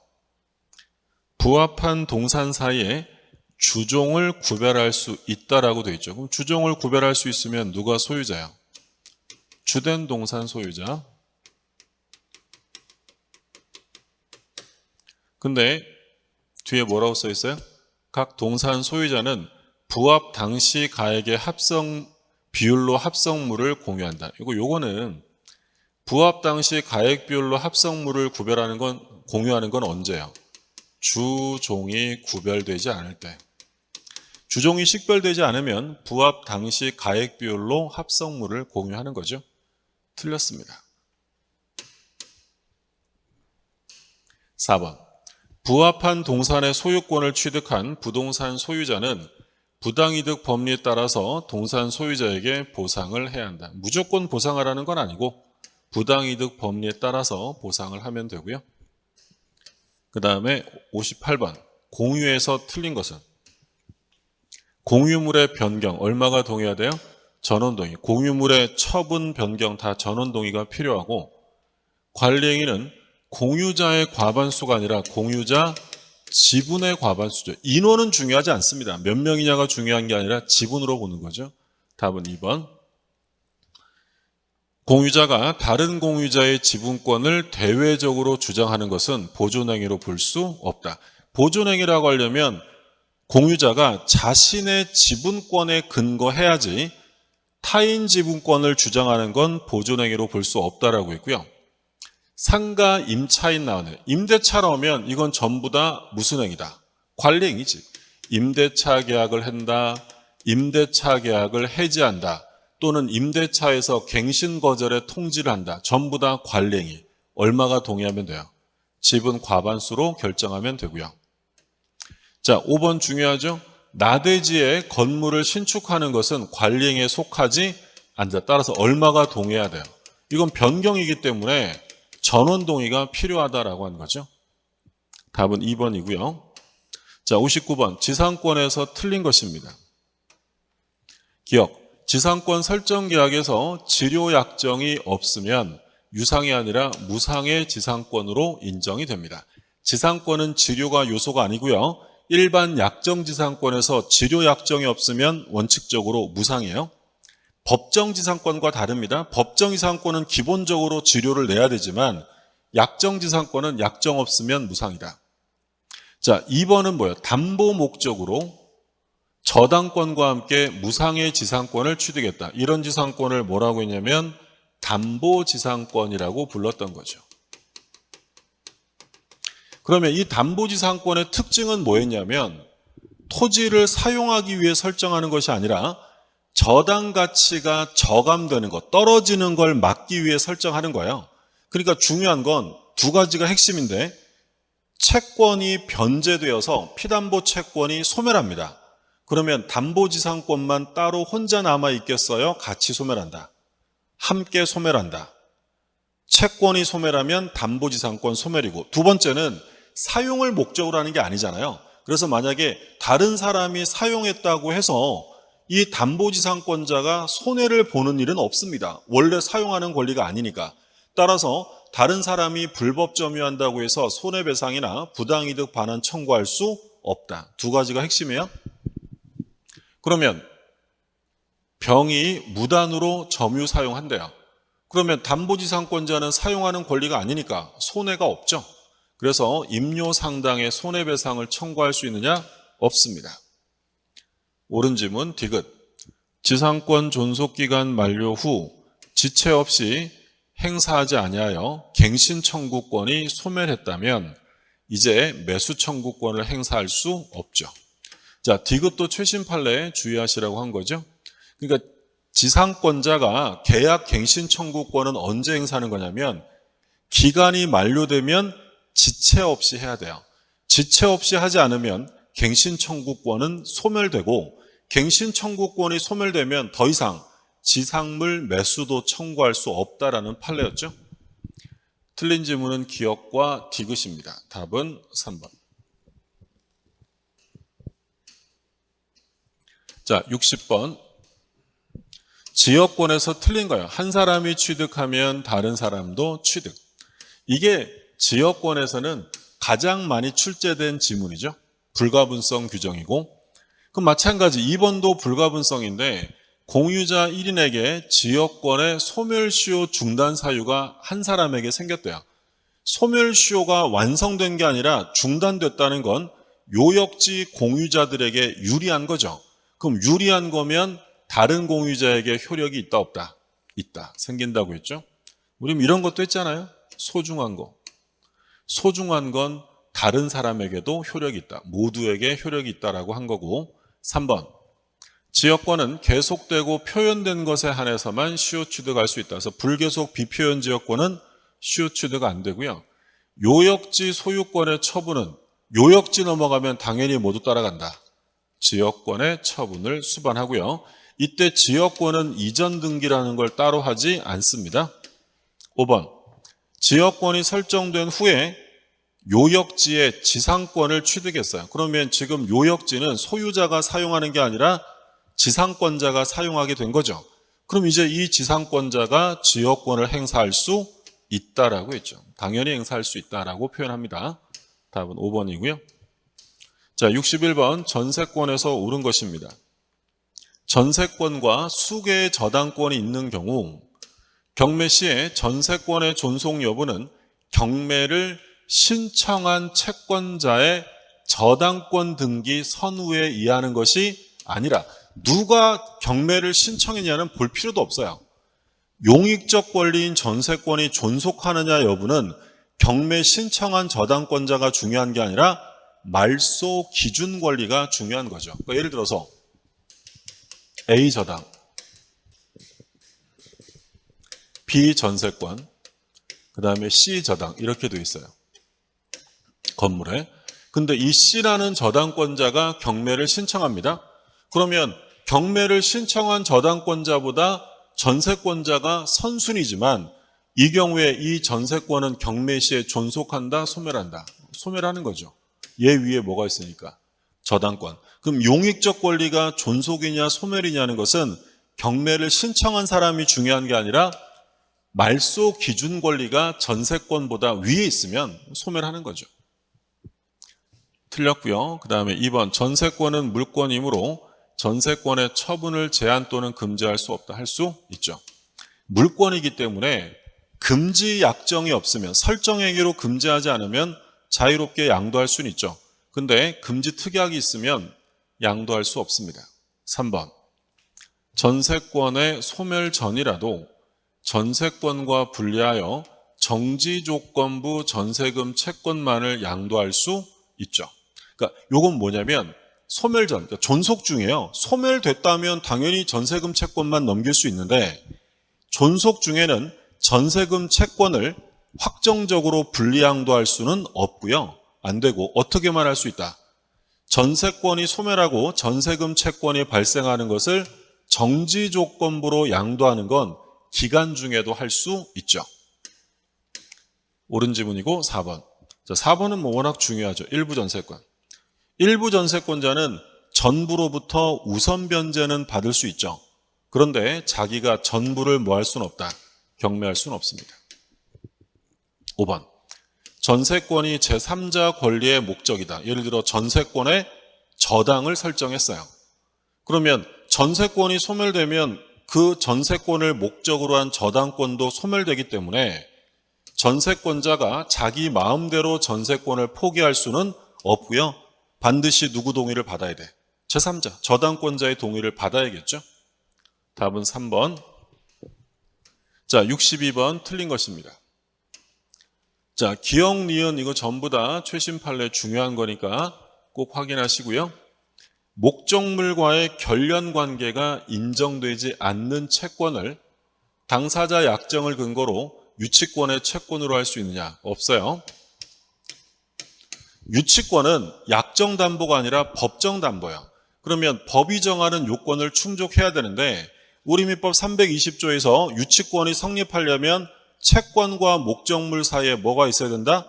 부합한 동산 사이에 주종을 구별할 수 있다라고 되어 있죠. 그럼 주종을 구별할 수 있으면 누가 소유자예요? 주된 동산 소유자. 근데 뒤에 뭐라고 써 있어요? 각 동산 소유자는 부합 당시 가액의 합성 비율로 합성물을 공유한다. 요거는 부합 당시 가액 비율로 합성물을 구별하는 건 공유하는 건 언제예요? 주종이 구별되지 않을 때. 주종이 식별되지 않으면 부합 당시 가액 비율로 합성물을 공유하는 거죠. 틀렸습니다. 4번. 부합한 동산의 소유권을 취득한 부동산 소유자는 부당이득 법리에 따라서 동산 소유자에게 보상을 해야 한다. 무조건 보상하라는 건 아니고 부당이득 법리에 따라서 보상을 하면 되고요. 그 다음에 58번. 공유에서 틀린 것은? 공유물의 변경, 얼마가 동의해야 돼요? 전원동의. 공유물의 처분 변경 다 전원동의가 필요하고, 관리행위는 공유자의 과반수가 아니라 공유자 지분의 과반수죠. 인원은 중요하지 않습니다. 몇 명이냐가 중요한 게 아니라 지분으로 보는 거죠. 답은 2번. 공유자가 다른 공유자의 지분권을 대외적으로 주장하는 것은 보존행위로 볼 수 없다. 보존행위라고 하려면 공유자가 자신의 지분권에 근거해야지 타인 지분권을 주장하는 건 보존행위로 볼 수 없다라고 했고요. 상가 임차인 나오네. 임대차로 오면 이건 전부 다 무슨 행위다? 관리행위지. 임대차 계약을 한다. 임대차 계약을 해지한다. 또는 임대차에서 갱신 거절의 통지를 한다. 전부 다 관리행위. 얼마가 동의하면 돼요? 지분 과반수로 결정하면 되고요. 자, 5번 중요하죠? 나대지에 건물을 신축하는 것은 관리행위에 속하지 않는다. 따라서 얼마가 동의해야 돼요? 이건 변경이기 때문에 전원 동의가 필요하다라고 하는 거죠. 답은 2번이고요. 자, 59번 지상권에서 틀린 것입니다. 기억, 지상권 설정 계약에서 지료 약정이 없으면 유상이 아니라 무상의 지상권으로 인정이 됩니다. 지상권은 지료가 요소가 아니고요. 일반 약정 지상권에서 지료 약정이 없으면 원칙적으로 무상이에요. 법정 지상권과 다릅니다. 법정 지상권은 기본적으로 지료를 내야 되지만 약정 지상권은 약정 없으면 무상이다. 자, 2번은 뭐예요? 담보 목적으로 저당권과 함께 무상의 지상권을 취득했다. 이런 지상권을 뭐라고 했냐면 담보 지상권이라고 불렀던 거죠. 그러면 이 담보 지상권의 특징은 뭐였냐면 토지를 사용하기 위해 설정하는 것이 아니라 저당 가치가 저감되는 것, 떨어지는 걸 막기 위해 설정하는 거예요. 그러니까 중요한 건 두 가지가 핵심인데 채권이 변제되어서 피담보 채권이 소멸합니다. 그러면 담보지상권만 따로 혼자 남아있겠어요? 같이 소멸한다. 함께 소멸한다. 채권이 소멸하면 담보지상권 소멸이고, 두 번째는 사용을 목적으로 하는 게 아니잖아요. 그래서 만약에 다른 사람이 사용했다고 해서 이 담보지상권자가 손해를 보는 일은 없습니다. 원래 사용하는 권리가 아니니까. 따라서 다른 사람이 불법 점유한다고 해서 손해배상이나 부당이득 반환 청구할 수 없다. 두 가지가 핵심이에요. 그러면 병이 무단으로 점유 사용한대요. 그러면 담보지상권자는 사용하는 권리가 아니니까 손해가 없죠. 그래서 임료상당의 손해배상을 청구할 수 있느냐? 없습니다. 옳은 지문 디귿. 지상권 존속기간 만료 후 지체 없이 행사하지 아니하여 갱신 청구권이 소멸했다면 이제 매수 청구권을 행사할 수 없죠. 자, 디귿도 최신 판례에 주의하시라고 한 거죠. 그러니까 지상권자가 계약 갱신 청구권은 언제 행사하는 거냐면 기간이 만료되면 지체 없이 해야 돼요. 지체 없이 하지 않으면 갱신 청구권은 소멸되고 갱신 청구권이 소멸되면 더 이상 지상물 매수도 청구할 수 없다라는 판례였죠. 틀린 지문은 기역과 디귿입니다. 답은 3번. 자, 60번. 지역권에서 틀린 거예요. 한 사람이 취득하면 다른 사람도 취득. 이게 지역권에서는 가장 많이 출제된 지문이죠. 불가분성 규정이고. 그럼 마찬가지 2번도 불가분성인데 공유자 1인에게 지역권의 소멸시효 중단 사유가 한 사람에게 생겼대요. 소멸시효가 완성된 게 아니라 중단됐다는 건 요역지 공유자들에게 유리한 거죠. 그럼 유리한 거면 다른 공유자에게 효력이 있다 없다? 있다. 생긴다고 했죠. 우리 이런 것도 했잖아요. 소중한 거. 소중한 건 다른 사람에게도 효력이 있다. 모두에게 효력이 있다라고 한 거고. 3번. 지역권은 계속되고 표현된 것에 한해서만 시효 취득할 수 있다. 그래서 불계속 비표현 지역권은 시효 취득 안 되고요. 요역지 소유권의 처분은 요역지 넘어가면 당연히 모두 따라간다. 지역권의 처분을 수반하고요. 이때 지역권은 이전 등기라는 걸 따로 하지 않습니다. 5번. 지역권이 설정된 후에 요역지의 지상권을 취득했어요. 그러면 지금 요역지는 소유자가 사용하는 게 아니라 지상권자가 사용하게 된 거죠. 그럼 이제 이 지상권자가 지역권을 행사할 수 있다라고 했죠. 당연히 행사할 수 있다라고 표현합니다. 답은 5번이고요. 자, 61번 전세권에서 옳은 것입니다. 전세권과 수개의 저당권이 있는 경우 경매 시에 전세권의 존속 여부는 경매를 신청한 채권자의 저당권 등기 선우에 의하는 것이 아니라 누가 경매를 신청했냐는 볼 필요도 없어요. 용익적 권리인 전세권이 존속하느냐 여부는 경매 신청한 저당권자가 중요한 게 아니라 말소 기준 권리가 중요한 거죠. 그러니까 예를 들어서 A 저당, B 전세권, 그 다음에 C 저당 이렇게 돼 있어요. 건물에. 근데 이 C라는 저당권자가 경매를 신청합니다. 그러면 경매를 신청한 저당권자보다 전세권자가 선순위지만 이 경우에 이 전세권은 경매 시에 존속한다, 소멸한다. 소멸하는 거죠. 얘 위에 뭐가 있으니까. 저당권. 그럼 용익적 권리가 존속이냐 소멸이냐는 것은 경매를 신청한 사람이 중요한 게 아니라 말소 기준 권리가 전세권보다 위에 있으면 소멸하는 거죠. 틀렸고요. 그 다음에 2번 전세권은 물권이므로 전세권의 처분을 제한 또는 금지할 수 없다. 할 수 있죠. 물권이기 때문에 금지 약정이 없으면 설정행위로 금지하지 않으면 자유롭게 양도할 수는 있죠. 근데 금지 특약이 있으면 양도할 수 없습니다. 3번 전세권의 소멸 전이라도 전세권과 분리하여 정지조건부 전세금 채권만을 양도할 수 있죠. 그러니까 이건 뭐냐면 소멸전, 그러니까 존속 중에요. 소멸됐다면 당연히 전세금 채권만 넘길 수 있는데 존속 중에는 전세금 채권을 확정적으로 분리양도할 수는 없고요. 안 되고 어떻게만 할 수 있다. 전세권이 소멸하고 전세금 채권이 발생하는 것을 정지조건부로 양도하는 건 기간 중에도 할 수 있죠. 옳은 지문이고 4번. 자, 4번은 뭐 워낙 중요하죠. 일부 전세권. 일부 전세권자는 전부로부터 우선 변제는 받을 수 있죠. 그런데 자기가 전부를 뭐 할 수는 없다. 경매할 수는 없습니다. 5번. 전세권이 제3자 권리의 목적이다. 예를 들어 전세권의 저당을 설정했어요. 그러면 전세권이 소멸되면 그 전세권을 목적으로 한 저당권도 소멸되기 때문에 전세권자가 자기 마음대로 전세권을 포기할 수는 없고요. 반드시 누구 동의를 받아야 돼? 제3자, 저당권자의 동의를 받아야겠죠? 답은 3번. 자, 62번 틀린 것입니다. 자, 기억, 니은 이거 전부 다 최신 판례 중요한 거니까 꼭 확인하시고요. 목적물과의 결련 관계가 인정되지 않는 채권을 당사자 약정을 근거로 유치권의 채권으로 할 수 있느냐? 없어요. 유치권은 약정 담보가 아니라 법정 담보야. 그러면 법이 정하는 요건을 충족해야 되는데 우리민법 320조에서 유치권이 성립하려면 채권과 목적물 사이에 뭐가 있어야 된다?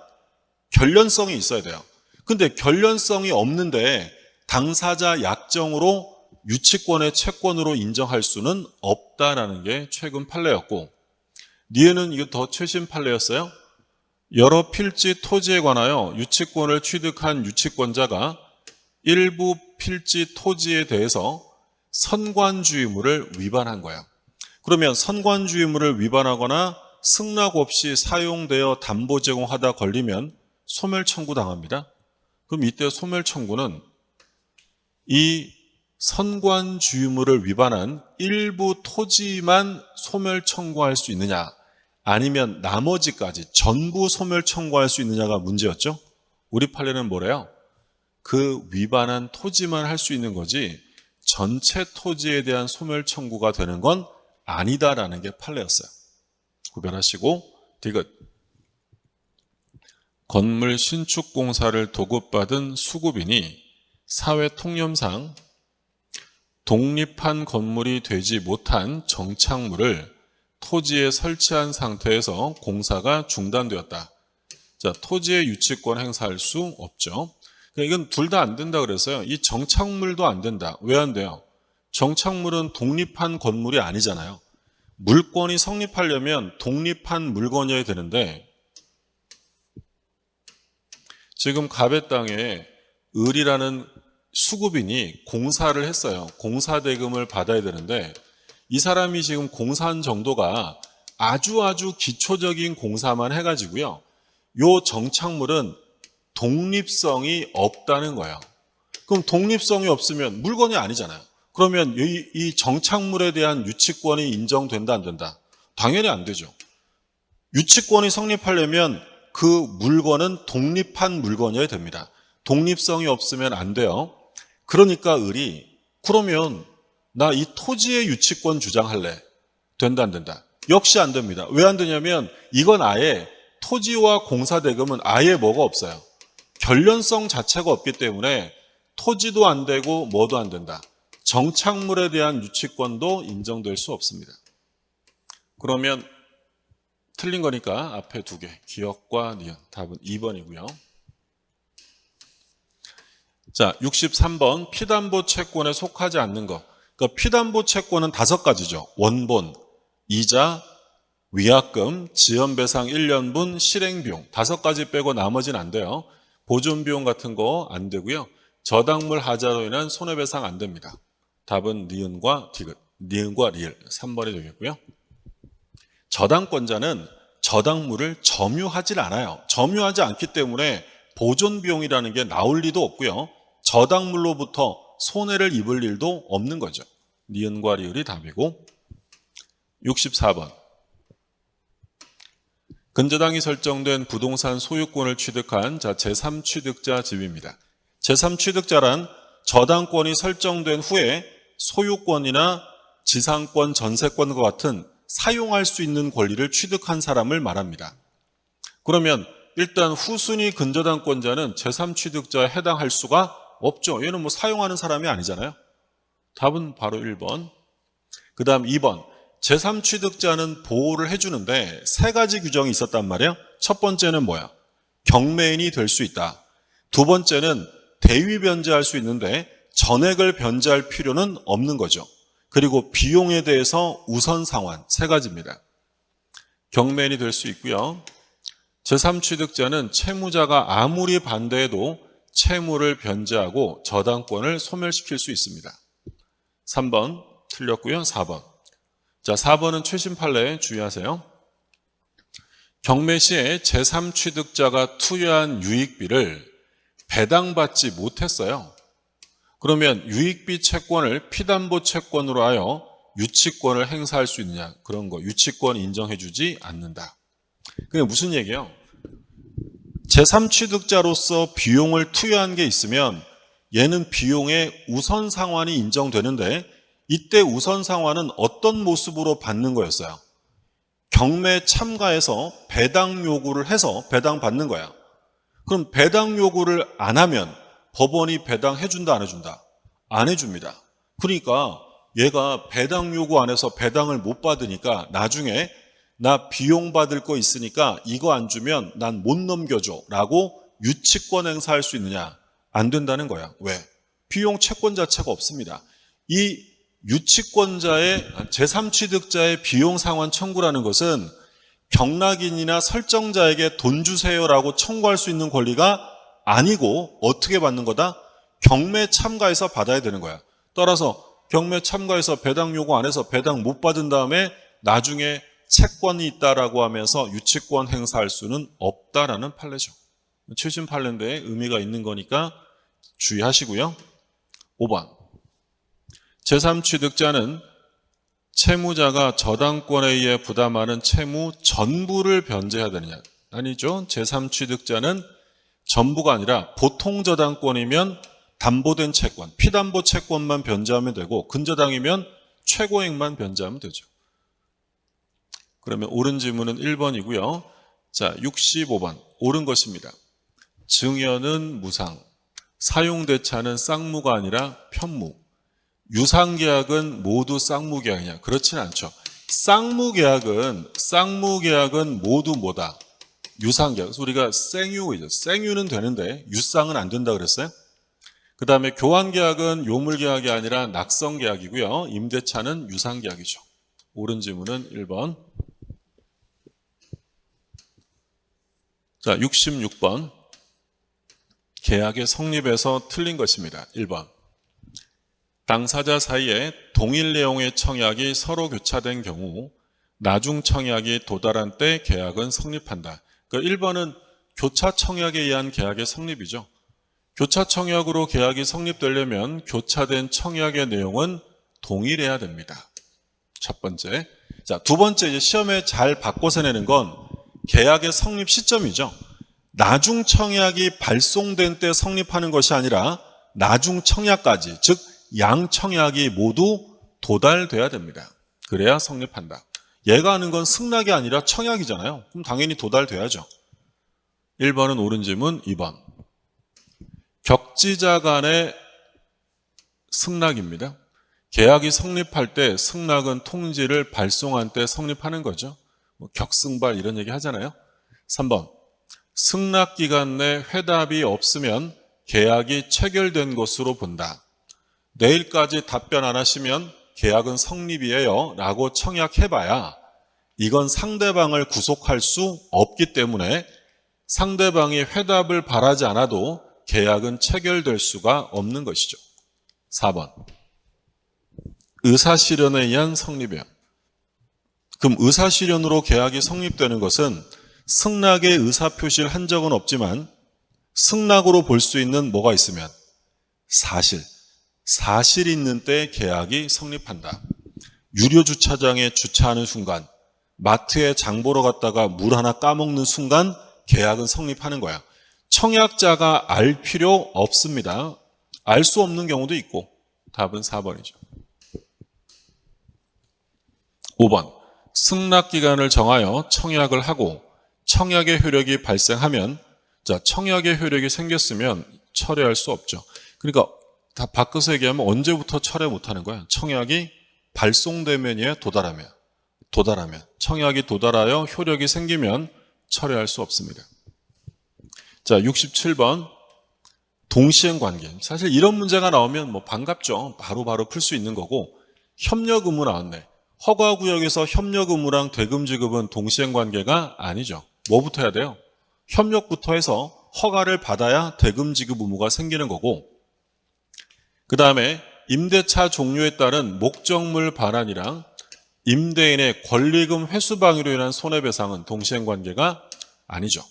결련성이 있어야 돼요. 근데 결련성이 없는데 당사자 약정으로 유치권의 채권으로 인정할 수는 없다라는 게 최근 판례였고, 니은은 이거 더 최신 판례였어요. 여러 필지 토지에 관하여 유치권을 취득한 유치권자가 일부 필지 토지에 대해서 선관주의무를 위반한 거야. 그러면 선관주의무를 위반하거나 승낙 없이 사용되어 담보 제공하다 걸리면 소멸 청구 당합니다. 그럼 이때 소멸 청구는 이 선관주의무를 위반한 일부 토지만 소멸 청구할 수 있느냐, 아니면 나머지까지 전부 소멸 청구할 수 있느냐가 문제였죠. 우리 판례는 뭐래요? 그 위반한 토지만 할 수 있는 거지 전체 토지에 대한 소멸 청구가 되는 건 아니다라는 게 판례였어요. 구별하시고 디귿. 건물 신축 공사를 도급받은 수급인이 사회 통념상 독립한 건물이 되지 못한 정착물을 토지에 설치한 상태에서 공사가 중단되었다. 자, 토지의 유치권 행사할 수 없죠. 이건 둘 다 안 된다 그랬어요. 이 정착물도 안 된다. 왜 안 돼요? 정착물은 독립한 건물이 아니잖아요. 물권이 성립하려면 독립한 물건이어야 되는데 지금 갑의 땅에 을이라는 수급인이 공사를 했어요. 공사 대금을 받아야 되는데 이 사람이 지금 공사한 정도가 아주 기초적인 공사만 해가지고요. 요 정착물은 독립성이 없다는 거예요. 그럼 독립성이 없으면 물건이 아니잖아요. 그러면 이 정착물에 대한 유치권이 인정된다 안 된다? 당연히 안 되죠. 유치권이 성립하려면 그 물건은 독립한 물건이어야 됩니다. 독립성이 없으면 안 돼요. 그러니까 을이 그러면 나 이 토지의 유치권 주장할래. 된다 안 된다? 역시 안 됩니다. 왜 안 되냐면 이건 아예 토지와 공사대금은 아예 뭐가 없어요. 결련성 자체가 없기 때문에 토지도 안 되고 뭐도 안 된다. 정착물에 대한 유치권도 인정될 수 없습니다. 그러면 틀린 거니까 앞에 두 개, 기억과 니은. 답은 2번이고요. 자, 63번 피담보 채권에 속하지 않는 것. 그러니까 피담보 채권은 5가지죠. 원본, 이자, 위약금, 지연배상 1년분, 실행비용. 5가지 빼고 나머지는 안 돼요. 보존비용 같은 거 안 되고요. 저당물 하자로 인한 손해배상 안 됩니다. 답은 니은과 디귿, 니은과 리을 3번이 되겠고요. 저당권자는 저당물을 점유하지 않아요. 점유하지 않기 때문에 보존비용이라는 게 나올 리도 없고요. 저당물로부터 손해를 입을 일도 없는 거죠. 니은과 리을이 답이고 64번 근저당이 설정된 부동산 소유권을 취득한 제3취득자 집입니다. 제3취득자란 저당권이 설정된 후에 소유권이나 지상권, 전세권과 같은 사용할 수 있는 권리를 취득한 사람을 말합니다. 그러면 일단 후순위 근저당권자는 제3취득자에 해당할 수가 없죠. 얘는 뭐 사용하는 사람이 아니잖아요. 답은 바로 1번. 그 다음 2번. 제3취득자는 보호를 해주는데 3가지 규정이 있었단 말이에요. 첫 번째는 뭐야? 경매인이 될 수 있다. 두 번째는 대위 변제할 수 있는데 전액을 변제할 필요는 없는 거죠. 그리고 비용에 대해서 우선 상환 3가지입니다. 경매인이 될 수 있고요. 제3취득자는 채무자가 아무리 반대해도 채무를 변제하고 저당권을 소멸시킬 수 있습니다. 3번 틀렸고요. 4번. 자, 4번은 최신 판례 주의하세요. 경매 시에 제3취득자가 투여한 유익비를 배당받지 못했어요. 그러면 유익비 채권을 피담보 채권으로 하여 유치권을 행사할 수 있느냐, 그런 거 유치권 인정해주지 않는다. 그게 무슨 얘기예요? 제3취득자로서 비용을 투여한 게 있으면 얘는 비용의 우선 상환이 인정되는데, 이때 우선 상환은 어떤 모습으로 받는 거였어요? 경매 참가해서 배당 요구를 해서 배당 받는 거야. 그럼 배당 요구를 안 하면 법원이 배당 해준다, 안 해준다? 안 해줍니다. 그러니까 얘가 배당 요구 안 해서 배당을 못 받으니까 나중에 나 비용 받을 거 있으니까 이거 안 주면 난 못 넘겨줘 라고 유치권 행사할 수 있느냐? 안 된다는 거야. 왜? 비용 채권 자체가 없습니다. 이 유치권자의 제3취득자의 비용 상환 청구라는 것은 경락인이나 설정자에게 돈 주세요라고 청구할 수 있는 권리가 아니고 어떻게 받는 거다? 경매 참가해서 받아야 되는 거야. 따라서 경매 참가해서 배당 요구 안 해서 배당 못 받은 다음에 나중에 채권이 있다라고 하면서 유치권 행사할 수는 없다라는 판례죠. 최신 판례인데 의미가 있는 거니까 주의하시고요. 5번. 제3취득자는 채무자가 저당권에 의해 부담하는 채무 전부를 변제해야 되느냐? 아니죠. 제3취득자는 전부가 아니라 보통 저당권이면 담보된 채권, 피담보 채권만 변제하면 되고 근저당이면 최고액만 변제하면 되죠. 그러면 옳은 질문은 1번이고요. 자, 65번. 옳은 것입니다. 증여는 무상, 사용대차는 쌍무가 아니라 편무. 유상계약은 모두 쌍무계약이냐? 그렇지는 않죠. 쌍무계약은 모두 뭐다? 유상계약. 그래서 우리가 생유이죠. 생유는 되는데 유상은 안 된다 그랬어요. 그 다음에 교환계약은 요물계약이 아니라 낙성계약이고요. 임대차는 유상계약이죠. 옳은 질문은 1번. 자, 66번. 계약의 성립에서 틀린 것입니다. 1번. 당사자 사이에 동일 내용의 청약이 서로 교차된 경우 나중 청약이 도달한 때 계약은 성립한다. 그러니까 1번은 교차 청약에 의한 계약의 성립이죠. 교차 청약으로 계약이 성립되려면 교차된 청약의 내용은 동일해야 됩니다. 첫 번째. 자, 두 번째, 이제 시험에 잘 바꿔서 내는 건 계약의 성립 시점이죠. 나중 청약이 발송된 때 성립하는 것이 아니라 나중 청약까지, 즉 양청약이 모두 도달돼야 됩니다. 그래야 성립한다. 얘가 하는 건 승낙이 아니라 청약이잖아요. 그럼 당연히 도달돼야죠. 1번은 옳은 질문. 2번. 격지자 간의 승낙입니다. 계약이 성립할 때 승낙은 통지를 발송한 때 성립하는 거죠. 뭐 격승발 이런 얘기 하잖아요. 3번. 승낙기간 내 회답이 없으면 계약이 체결된 것으로 본다. 내일까지 답변 안 하시면 계약은 성립이에요 라고 청약해봐야 이건 상대방을 구속할 수 없기 때문에 상대방이 회답을 바라지 않아도 계약은 체결될 수가 없는 것이죠. 4번. 의사실현에 의한 성립이야. 그럼 의사실현으로 계약이 성립되는 것은 승낙의 의사표시를 한 적은 없지만 승낙으로 볼 수 있는 뭐가 있으면 사실이 있는 때 계약이 성립한다. 유료주차장에 주차하는 순간, 마트에 장 보러 갔다가 물 하나 까먹는 순간 계약은 성립하는 거야. 청약자가 알 필요 없습니다. 알 수 없는 경우도 있고 답은 4번이죠. 5번. 승낙기간을 정하여 청약을 하고 청약의 효력이 발생하면, 자, 청약의 효력이 생겼으면 철회할 수 없죠. 그러니까 다 바꿔서 얘기하면 언제부터 철회 못하는 거야? 청약이 발송되면이에요? 도달하면. 청약이 도달하여 효력이 생기면 철회할 수 없습니다. 자, 67번. 동시행관계. 사실 이런 문제가 나오면 뭐 반갑죠. 바로 풀 수 있는 거고. 협력 의무 나왔네. 허가구역에서 협력 의무랑 대금 지급은 동시행관계가 아니죠. 뭐부터 해야 돼요? 협력부터 해서 허가를 받아야 대금 지급 의무가 생기는 거고, 그 다음에 임대차 종류에 따른 목적물 반환이랑 임대인의 권리금 회수 방해로 인한 손해배상은 동시행관계가 아니죠.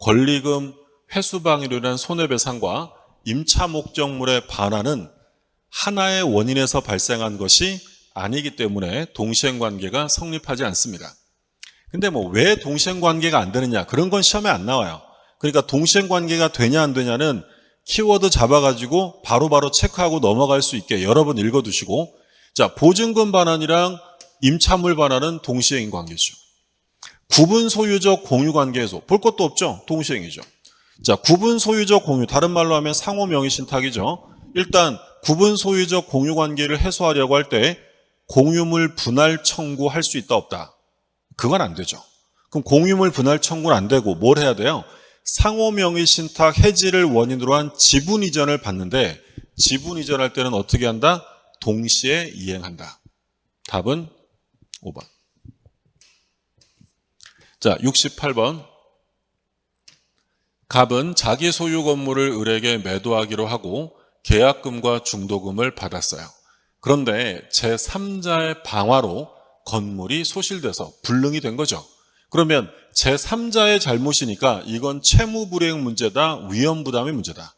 권리금 회수 방해로 인한 손해배상과 임차 목적물의 반환은 하나의 원인에서 발생한 것이 아니기 때문에 동시행관계가 성립하지 않습니다. 근데 뭐 왜 동시행관계가 안 되느냐, 그런 건 시험에 안 나와요. 그러니까 동시행관계가 되냐 안 되냐는 키워드 잡아가지고 바로바로 체크하고 넘어갈 수 있게 여러 번 읽어두시고, 자, 보증금 반환이랑 임차물 반환은 동시행인 관계죠. 구분 소유적 공유 관계에서 볼 것도 없죠. 동시행이죠. 자, 구분 소유적 공유, 다른 말로 하면 상호 명의 신탁이죠. 일단 구분 소유적 공유 관계를 해소하려고 할 때 공유물 분할 청구할 수 있다 없다? 그건 안 되죠. 그럼 공유물 분할 청구는 안 되고 뭘 해야 돼요? 상호 명의 신탁 해지를 원인으로 한 지분 이전을 받는데, 지분 이전할 때는 어떻게 한다? 동시에 이행한다. 답은 5번. 자, 68번. 갑은 자기 소유 건물을 을에게 매도하기로 하고 계약금과 중도금을 받았어요. 그런데 제3자의 방화로 건물이 소실돼서 불능이 된 거죠. 그러면 제3자의 잘못이니까 이건 채무불이행 문제다, 위험부담의 문제다.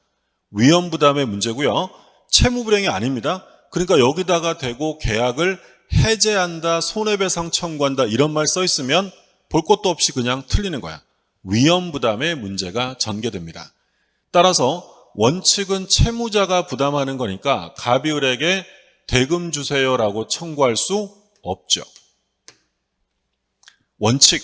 위험부담의 문제고요. 채무불이행이 아닙니다. 그러니까 여기다가 대고 계약을 해제한다, 손해배상 청구한다 이런 말 써 있으면 볼 것도 없이 그냥 틀리는 거야. 위험부담의 문제가 전개됩니다. 따라서 원칙은 채무자가 부담하는 거니까 갑이 을에게 대금 주세요라고 청구할 수 없죠. 원칙,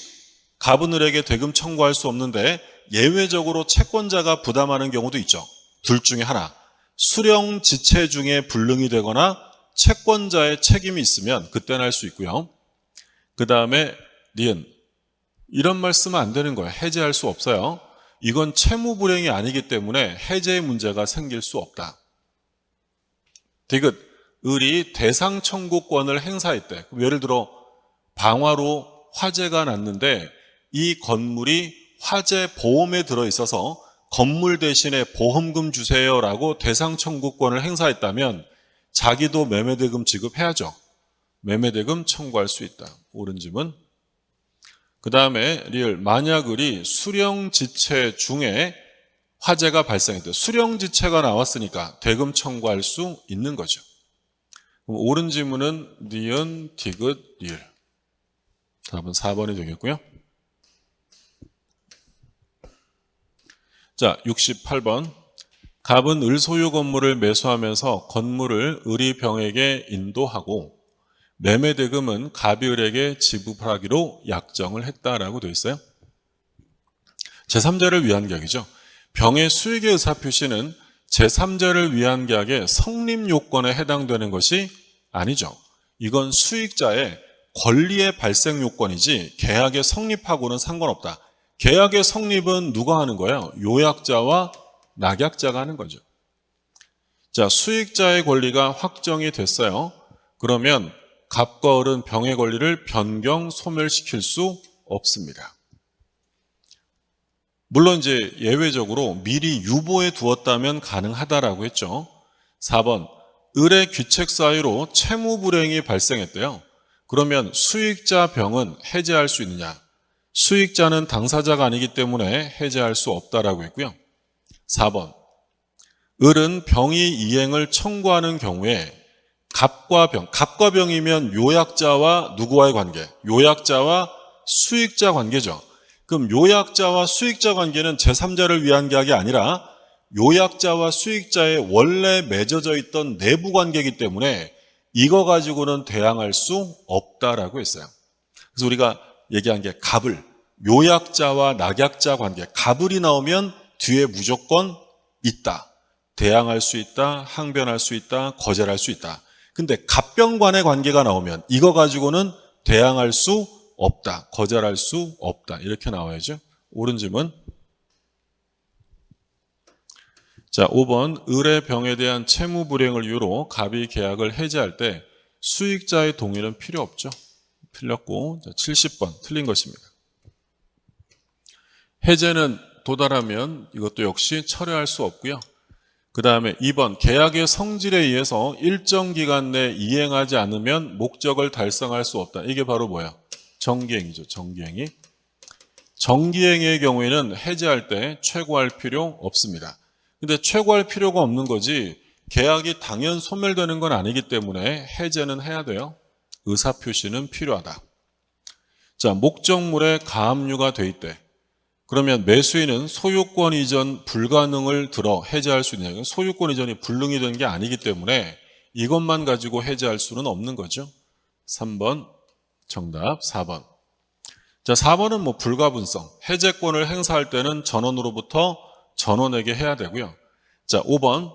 갑은 을에게 대금 청구할 수 없는데 예외적으로 채권자가 부담하는 경우도 있죠. 둘 중에 하나, 수령 지체 중에 불능이 되거나 채권자의 책임이 있으면 그때는 할 수 있고요. 그 다음에 니은, 이런 말 쓰면 안 되는 거예요. 해제할 수 없어요. 이건 채무불이행이 아니기 때문에 해제의 문제가 생길 수 없다. 디귿, 을이 대상 청구권을 행사했대. 예를 들어 방화로 화재가 났는데 이 건물이 화재 보험에 들어있어서 건물 대신에 보험금 주세요라고 대상 청구권을 행사했다면 자기도 매매대금 지급해야죠. 매매대금 청구할 수 있다. 옳은 질문. 그 다음에 리을, 만약 을이 수령지체 중에 화재가 발생했대. 수령지체가 나왔으니까 대금 청구할 수 있는 거죠. 그럼 옳은 질문은 니은, 디귿, 리을. 답은 4번이 되겠고요. 자, 68번. 갑은 을 소유 건물을 매수하면서 건물을 을이 병에게 인도하고 매매대금은 갑이 을에게 지불하기로 약정을 했다라고 되어 있어요. 제3자를 위한 계약이죠. 병의 수익의 의사표시는 제3자를 위한 계약의 성립요건에 해당되는 것이 아니죠. 이건 수익자의 권리의 발생 요건이지 계약의 성립하고는 상관없다. 계약의 성립은 누가 하는 거예요? 요약자와 낙약자가 하는 거죠. 자, 수익자의 권리가 확정이 됐어요. 그러면 갑과 을은 병의 권리를 변경, 소멸시킬 수 없습니다. 물론 이제 예외적으로 미리 유보해 두었다면 가능하다라고 했죠. 4번, 을의 귀책 사유로 채무불이행이 발생했대요. 그러면 수익자 병은 해제할 수 있느냐? 수익자는 당사자가 아니기 때문에 해제할 수 없다라고 했고요. 4번, 을은 병이 이행을 청구하는 경우에 갑과 병, 갑과 병이면 요약자와 누구와의 관계? 요약자와 수익자 관계죠. 그럼 요약자와 수익자 관계는 제3자를 위한 계약이 아니라 요약자와 수익자의 원래 맺어져 있던 내부 관계이기 때문에 이거 가지고는 대항할 수 없다라고 했어요. 그래서 우리가 얘기한 게 갑을, 요약자와 낙약자 관계, 갑을이 나오면 뒤에 무조건 있다. 대항할 수 있다, 항변할 수 있다, 거절할 수 있다. 근데 갑병 간의 관계가 나오면 이거 가지고는 대항할 수 없다, 거절할 수 없다. 이렇게 나와야죠. 옳은 질문. 자, 5번, 을의 병에 대한 채무 불이행을 이유로 갑이 계약을 해지할 때 수익자의 동의는 필요 없죠. 틀렸고, 자, 70번 틀린 것입니다. 해제는 도달하면 이것도 역시 철회할 수 없고요. 그 다음에 2번, 계약의 성질에 의해서 일정 기간 내 이행하지 않으면 목적을 달성할 수 없다. 이게 바로 뭐야? 정기행이죠. 정기행이. 정기행의 경우에는 해제할 때 최고할 필요 없습니다. 근데 최고할 필요가 없는 거지 계약이 당연 소멸되는 건 아니기 때문에 해제는 해야 돼요. 의사표시는 필요하다. 자, 목적물에 가압류가 돼 있대. 그러면 매수인은 소유권 이전 불가능을 들어 해제할 수 있느냐. 소유권 이전이 불능이 된 게 아니기 때문에 이것만 가지고 해제할 수는 없는 거죠. 3번 정답. 4번. 자, 4번은 뭐 불가분성. 해제권을 행사할 때는 전원으로부터 전원에게 해야 되고요. 자, 5번.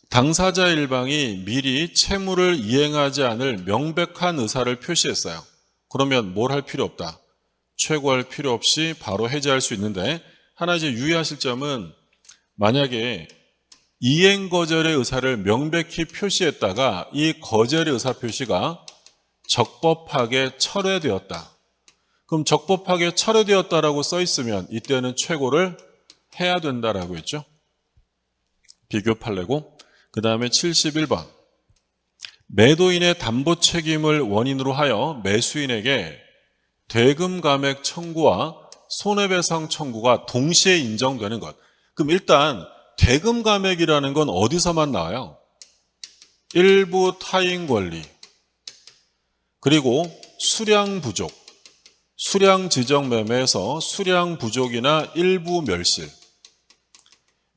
당사자 일방이 미리 채무를 이행하지 않을 명백한 의사를 표시했어요. 그러면 뭘 할 필요 없다. 최고할 필요 없이 바로 해제할 수 있는데, 하나 이제 유의하실 점은 만약에 이행 거절의 의사를 명백히 표시했다가 이 거절의 의사 표시가 적법하게 철회되었다. 그럼 적법하게 철회되었다라고 써 있으면 이때는 최고를 해야 된다라고 했죠. 비교 판례고. 그 다음에 71번. 매도인의 담보 책임을 원인으로 하여 매수인에게 대금 감액 청구와 손해배상 청구가 동시에 인정되는 것. 그럼 일단 대금 감액이라는 건 어디서만 나와요? 일부 타인 권리, 그리고 수량 부족, 수량 지정 매매에서 수량 부족이나 일부 멸실,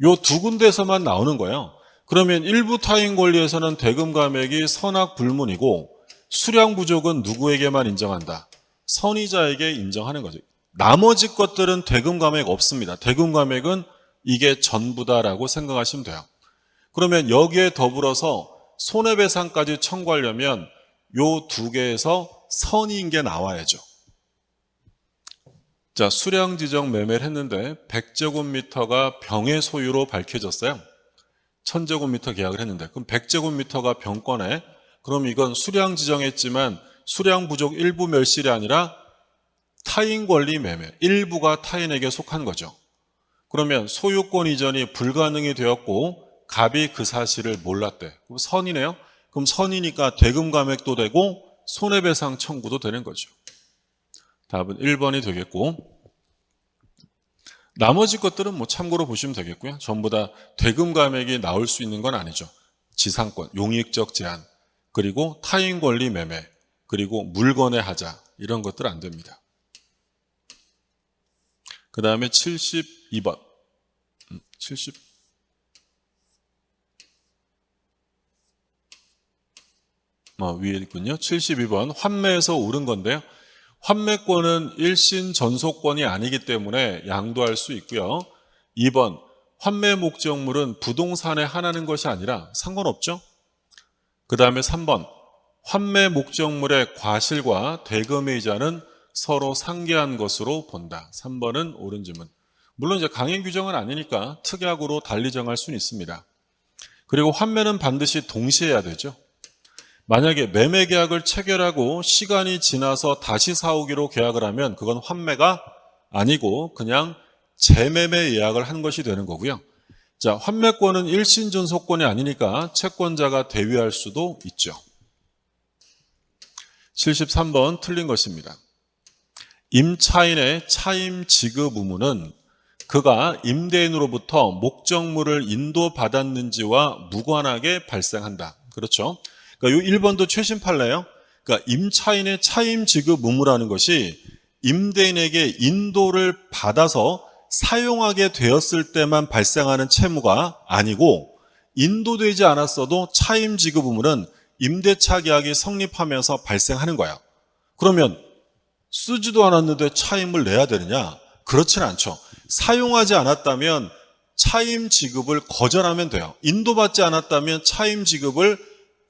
요 두 군데에서만 나오는 거예요. 그러면 일부 타인 권리에서는 대금 감액이 선악 불문이고 수량 부족은 누구에게만 인정한다? 선의자에게 인정하는 거죠. 나머지 것들은 대금 감액 없습니다. 대금 감액은 이게 전부다라고 생각하시면 돼요. 그러면 여기에 더불어서 손해배상까지 청구하려면 요 두 개에서 선의인 게 나와야죠. 자, 수량 지정 매매를 했는데 100제곱미터가 병의 소유로 밝혀졌어요. 1000제곱미터 계약을 했는데 그럼 100제곱미터가 병권에, 그럼 이건 수량 지정했지만 수량 부족 일부 멸실이 아니라 타인 권리 매매, 일부가 타인에게 속한 거죠. 그러면 소유권 이전이 불가능이 되었고 갑이 그 사실을 몰랐대. 그럼 선이네요. 그럼 선이니까 대금 감액도 되고 손해배상 청구도 되는 거죠. 답은 1번이 되겠고, 나머지 것들은 뭐 참고로 보시면 되겠고요. 전부 다 대금 감액이 나올 수 있는 건 아니죠. 지상권, 용익적 제한, 그리고 타인 권리 매매, 그리고 물건의 하자, 이런 것들 안 됩니다. 그 다음에 72번. 70. 위에 있군요. 72번. 환매에서 옳은 건데요. 환매권은 일신 전속권이 아니기 때문에 양도할 수 있고요. 2번. 환매 목적물은 부동산에 한하는 것이 아니라 상관없죠. 그 다음에 3번. 환매 목적물의 과실과 대금의 이자는 서로 상계한 것으로 본다. 3번은 옳은 질문. 물론 이제 강행 규정은 아니니까 특약으로 달리 정할 수는 있습니다. 그리고 환매는 반드시 동시에 해야 되죠. 만약에 매매 계약을 체결하고 시간이 지나서 다시 사오기로 계약을 하면 그건 환매가 아니고 그냥 재매매 예약을 한 것이 되는 거고요. 자, 환매권은 일신 전속권이 아니니까 채권자가 대위할 수도 있죠. 73번 틀린 것입니다. 임차인의 차임 지급 의무는 그가 임대인으로부터 목적물을 인도받았는지와 무관하게 발생한다. 그렇죠? 그러니까 이 1번도 최신 판례예요. 그러니까 임차인의 차임 지급 의무라는 것이 임대인에게 인도를 받아서 사용하게 되었을 때만 발생하는 채무가 아니고, 인도되지 않았어도 차임 지급 의무는 임대차 계약이 성립하면서 발생하는 거야. 그러면 쓰지도 않았는데 차임을 내야 되느냐? 그렇지는 않죠. 사용하지 않았다면 차임 지급을 거절하면 돼요. 인도받지 않았다면 차임 지급을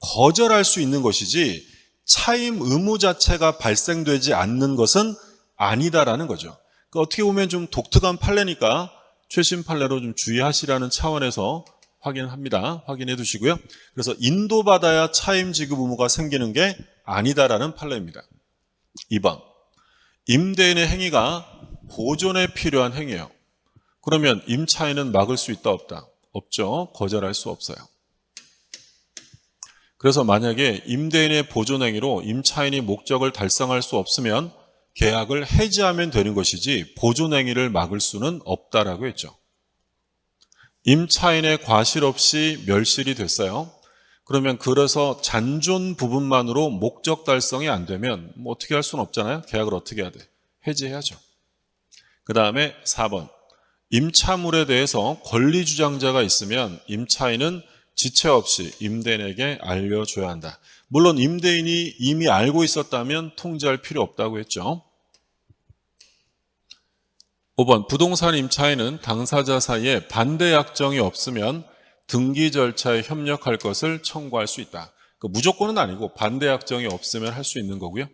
거절할 수 있는 것이지 차임 의무 자체가 발생되지 않는 것은 아니다라는 거죠. 그러니까 어떻게 보면 좀 독특한 판례니까 최신 판례로 좀 주의하시라는 차원에서 확인합니다. 확인해 두시고요. 그래서 인도받아야 차임 지급 의무가 생기는 게 아니다라는 판례입니다. 2번. 임대인의 행위가 보존에 필요한 행위예요. 그러면 임차인은 막을 수 있다 없다? 없죠. 거절할 수 없어요. 그래서 만약에 임대인의 보존행위로 임차인이 목적을 달성할 수 없으면 계약을 해지하면 되는 것이지 보존행위를 막을 수는 없다라고 했죠. 임차인의 과실 없이 멸실이 됐어요. 그러면 그래서 잔존 부분만으로 목적 달성이 안 되면 뭐 어떻게 할 수는 없잖아요. 계약을 어떻게 해야 돼? 해지해야죠. 그 다음에 4번. 임차물에 대해서 권리주장자가 있으면 임차인은 지체 없이 임대인에게 알려줘야 한다. 물론 임대인이 이미 알고 있었다면 통지할 필요 없다고 했죠. 5번. 부동산 임차인은 당사자 사이에 반대 약정이 없으면 등기 절차에 협력할 것을 청구할 수 있다. 무조건은 아니고 반대 약정이 없으면 할 수 있는 거고요.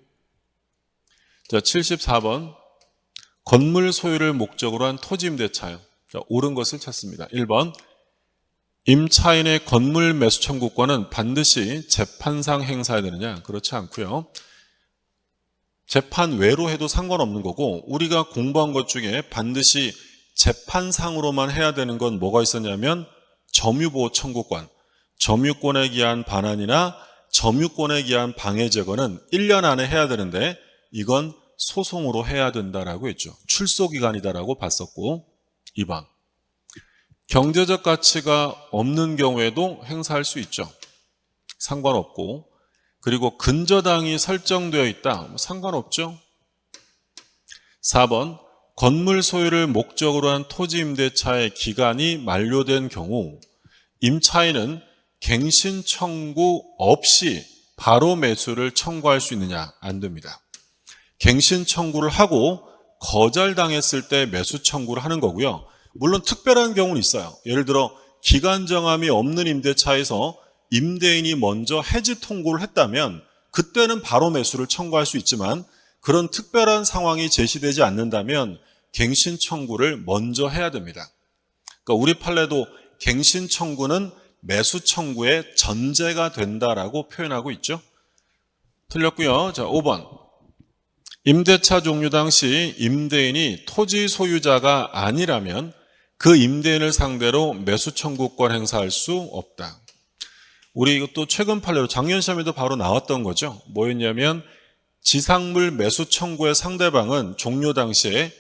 자, 74번. 건물 소유를 목적으로 한 토지 임대차요. 자, 옳은 것을 찾습니다. 1번. 임차인의 건물 매수 청구권은 반드시 재판상 행사해야 되느냐? 그렇지 않고요. 재판 외로 해도 상관없는 거고 우리가 공부한 것 중에 반드시 재판상으로만 해야 되는 건 뭐가 있었냐면 점유보호 청구권, 점유권에 기한 반환이나 점유권에 기한 방해 제거는 1년 안에 해야 되는데 이건 소송으로 해야 된다라고 했죠. 출소기간이다라고 봤었고 2번. 경제적 가치가 없는 경우에도 행사할 수 있죠. 상관없고 그리고 근저당이 설정되어 있다. 상관없죠. 4번. 건물 소유를 목적으로 한 토지 임대차의 기간이 만료된 경우 임차인은 갱신 청구 없이 바로 매수를 청구할 수 있느냐? 안 됩니다. 갱신 청구를 하고 거절당했을 때 매수 청구를 하는 거고요. 물론 특별한 경우는 있어요. 예를 들어 기간 정함이 없는 임대차에서 임대인이 먼저 해지 통고를 했다면 그때는 바로 매수를 청구할 수 있지만 그런 특별한 상황이 제시되지 않는다면 갱신 청구를 먼저 해야 됩니다. 그러니까 우리 판례도 갱신 청구는 매수 청구의 전제가 된다라고 표현하고 있죠. 틀렸고요. 자, 5번. 임대차 종료 당시 임대인이 토지 소유자가 아니라면 그 임대인을 상대로 매수 청구권 행사할 수 없다. 우리 이것도 최근 판례로 작년 시험에도 바로 나왔던 거죠. 뭐였냐면 지상물 매수 청구의 상대방은 종료 당시에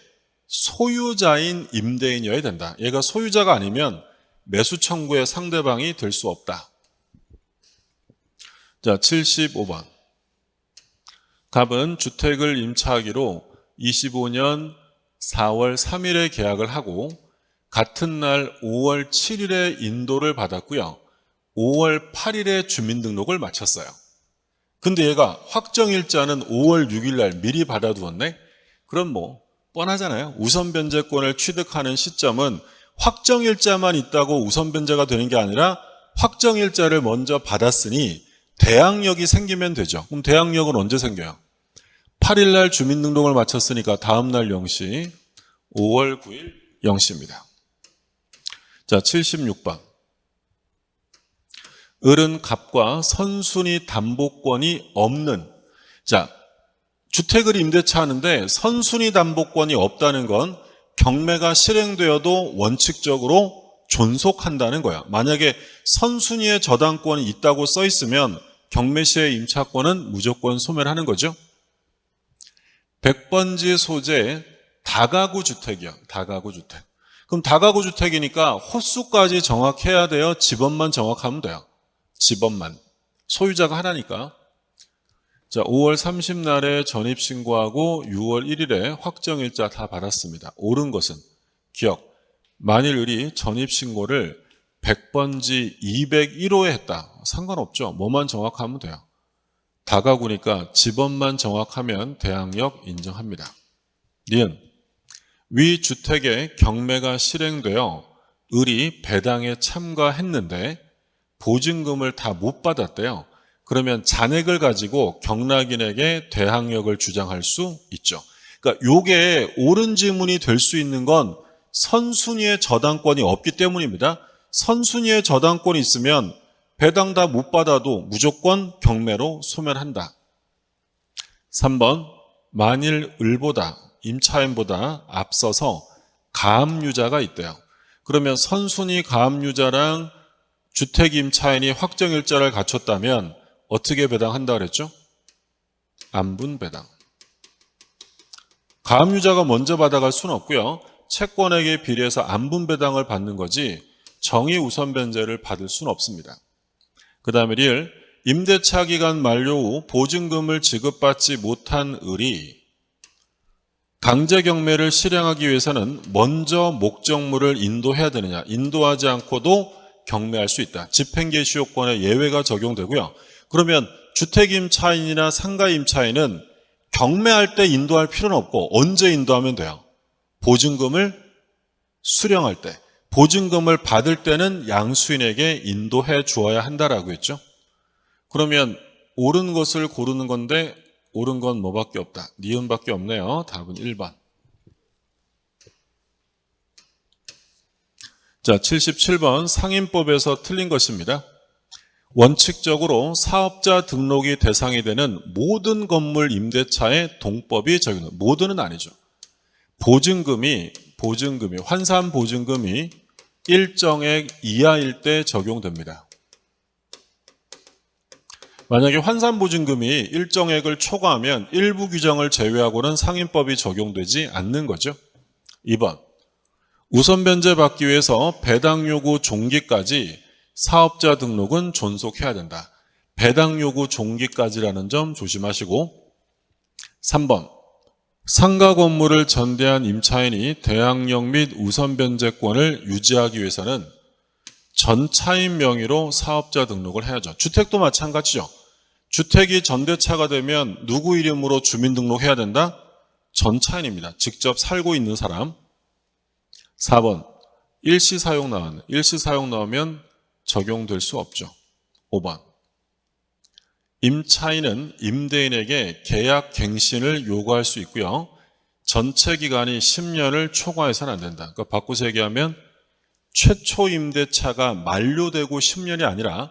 소유자인 임대인이어야 된다. 얘가 소유자가 아니면 매수 청구의 상대방이 될 수 없다. 자, 75번. 갑은 주택을 임차하기로 25년 4월 3일에 계약을 하고 같은 날 5월 7일에 인도를 받았고요. 5월 8일에 주민등록을 마쳤어요. 근데 얘가 확정일자는 5월 6일 날 미리 받아두었네? 그럼 뭐 뻔하잖아요. 우선변제권을 취득하는 시점은 확정일자만 있다고 우선변제가 되는 게 아니라 확정일자를 먼저 받았으니 대항력이 생기면 되죠. 그럼 대항력은 언제 생겨요? 8일 날 주민등록을 마쳤으니까 다음 날 0시, 5월 9일 0시입니다. 자, 76번. 을은 갑과 선순위 담보권이 없는, 자, 주택을 임대차 하는데 선순위 담보권이 없다는 건 경매가 실행되어도 원칙적으로 존속한다는 거야. 만약에 선순위의 저당권이 있다고 써 있으면 경매 시의 임차권은 무조건 소멸하는 거죠. 100번지 소재 다가구 주택이요. 다가구 주택. 그럼 다가구 주택이니까 호수까지 정확해야 돼요? 집원만 정확하면 돼요? 집원만. 소유자가 하나니까. 자, 5월 30날에 전입신고하고 6월 1일에 확정일자 다 받았습니다. 옳은 것은 기억. 만일 을이 전입신고를 100번지 201호에 했다. 상관없죠. 뭐만 정확하면 돼요. 다가구니까 집원만 정확하면 대항력 인정합니다. 니은. 위 주택의 경매가 실행되어 을이 배당에 참가했는데 보증금을 다 못 받았대요. 그러면 잔액을 가지고 경락인에게 대항력을 주장할 수 있죠. 그러니까 요게 옳은 지문이 될 수 있는 건 선순위의 저당권이 없기 때문입니다. 선순위의 저당권이 있으면 배당 다 못 받아도 무조건 경매로 소멸한다. 3번. 만일 을보다 임차인보다 앞서서 가압류자가 있대요. 그러면 선순위 가압류자랑 주택임차인이 확정일자를 갖췄다면 어떻게 배당한다 그랬죠? 안분 배당. 가압류자가 먼저 받아갈 수는 없고요. 채권액에 비례해서 안분 배당을 받는 거지 정의 우선 변제를 받을 수는 없습니다. 그 다음에 리을, 임대차 기간 만료 후 보증금을 지급받지 못한 을이 강제 경매를 실행하기 위해서는 먼저 목적물을 인도해야 되느냐, 인도하지 않고도 경매할 수 있다. 집행개시효권에 예외가 적용되고요. 그러면 주택임차인이나 상가임차인은 경매할 때 인도할 필요는 없고 언제 인도하면 돼요? 보증금을 수령할 때. 보증금을 받을 때는 양수인에게 인도해 주어야 한다라고 했죠. 그러면 옳은 것을 고르는 건데 옳은 건 뭐밖에 없다. 니은밖에 없네요. 답은 1번. 자, 77번 상임법에서 틀린 것입니다. 원칙적으로 사업자 등록이 대상이 되는 모든 건물 임대차에 동법이 적용됩니다. 모든은 아니죠. 보증금이 환산 보증금이 일정액 이하일 때 적용됩니다. 만약에 환산 보증금이 일정액을 초과하면 일부 규정을 제외하고는 상임법이 적용되지 않는 거죠. 2번. 우선 변제 받기 위해서 배당 요구 종기까지 사업자 등록은 존속해야 된다. 배당 요구 종기까지라는 점 조심하시고 3번. 상가 건물을 전대한 임차인이 대항력 및 우선 변제권을 유지하기 위해서는 전차인 명의로 사업자 등록을 해야죠. 주택도 마찬가지죠. 주택이 전대차가 되면 누구 이름으로 주민등록해야 된다? 전차인입니다. 직접 살고 있는 사람. 4번. 일시사용 나왔네. 일시사용 나오면 적용될 수 없죠. 5번. 임차인은 임대인에게 계약 갱신을 요구할 수 있고요. 전체 기간이 10년을 초과해서는 안 된다. 그러니까 바꿔서 얘기하면 최초 임대차가 만료되고 10년이 아니라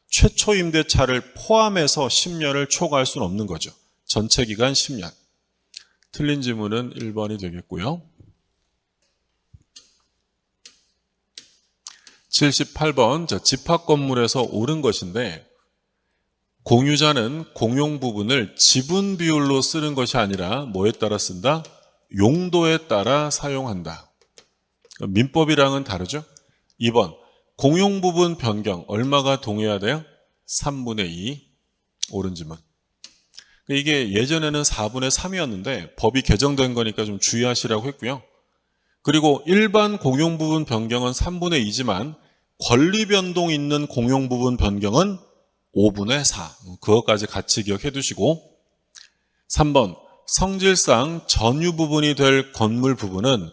최초 임대차를 포함해서 10년을 초과할 수는 없는 거죠. 전체 기간 10년. 틀린 지문은 1번이 되겠고요. 78번 집합 건물에서 옳은 것인데 공유자는 공용 부분을 지분 비율로 쓰는 것이 아니라 뭐에 따라 쓴다? 용도에 따라 사용한다. 민법이랑은 다르죠? 2번 공용 부분 변경 얼마가 동의해야 돼요? 3분의 2 옳은 지문. 이게 예전에는 4분의 3이었는데 법이 개정된 거니까 좀 주의하시라고 했고요. 그리고 일반 공용 부분 변경은 3분의 2지만 권리 변동 있는 공용 부분 변경은 5분의 4. 그것까지 같이 기억해 두시고 3번 성질상 전유 부분이 될 건물 부분은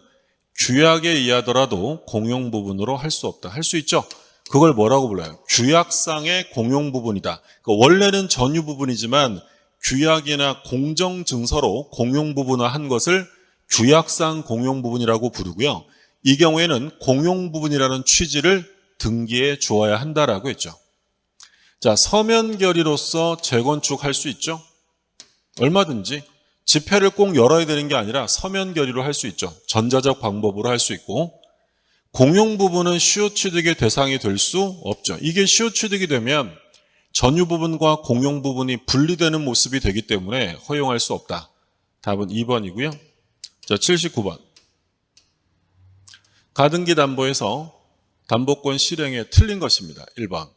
규약에 의하더라도 공용 부분으로 할 수 없다. 할 수 있죠? 그걸 뭐라고 불러요? 규약상의 공용 부분이다. 그러니까 원래는 전유 부분이지만 규약이나 공정증서로 공용 부분화한 것을 규약상 공용 부분이라고 부르고요. 이 경우에는 공용 부분이라는 취지를 등기해 주어야 한다라고 했죠. 자, 서면 결의로서 재건축할 수 있죠? 얼마든지. 집회를 꼭 열어야 되는 게 아니라 서면 결의로 할 수 있죠. 전자적 방법으로 할 수 있고 공용 부분은 시효 취득의 대상이 될 수 없죠. 이게 시효 취득이 되면 전유 부분과 공용 부분이 분리되는 모습이 되기 때문에 허용할 수 없다. 답은 2번이고요. 자, 79번. 가등기 담보에서 담보권 실행에 틀린 것입니다. 1번.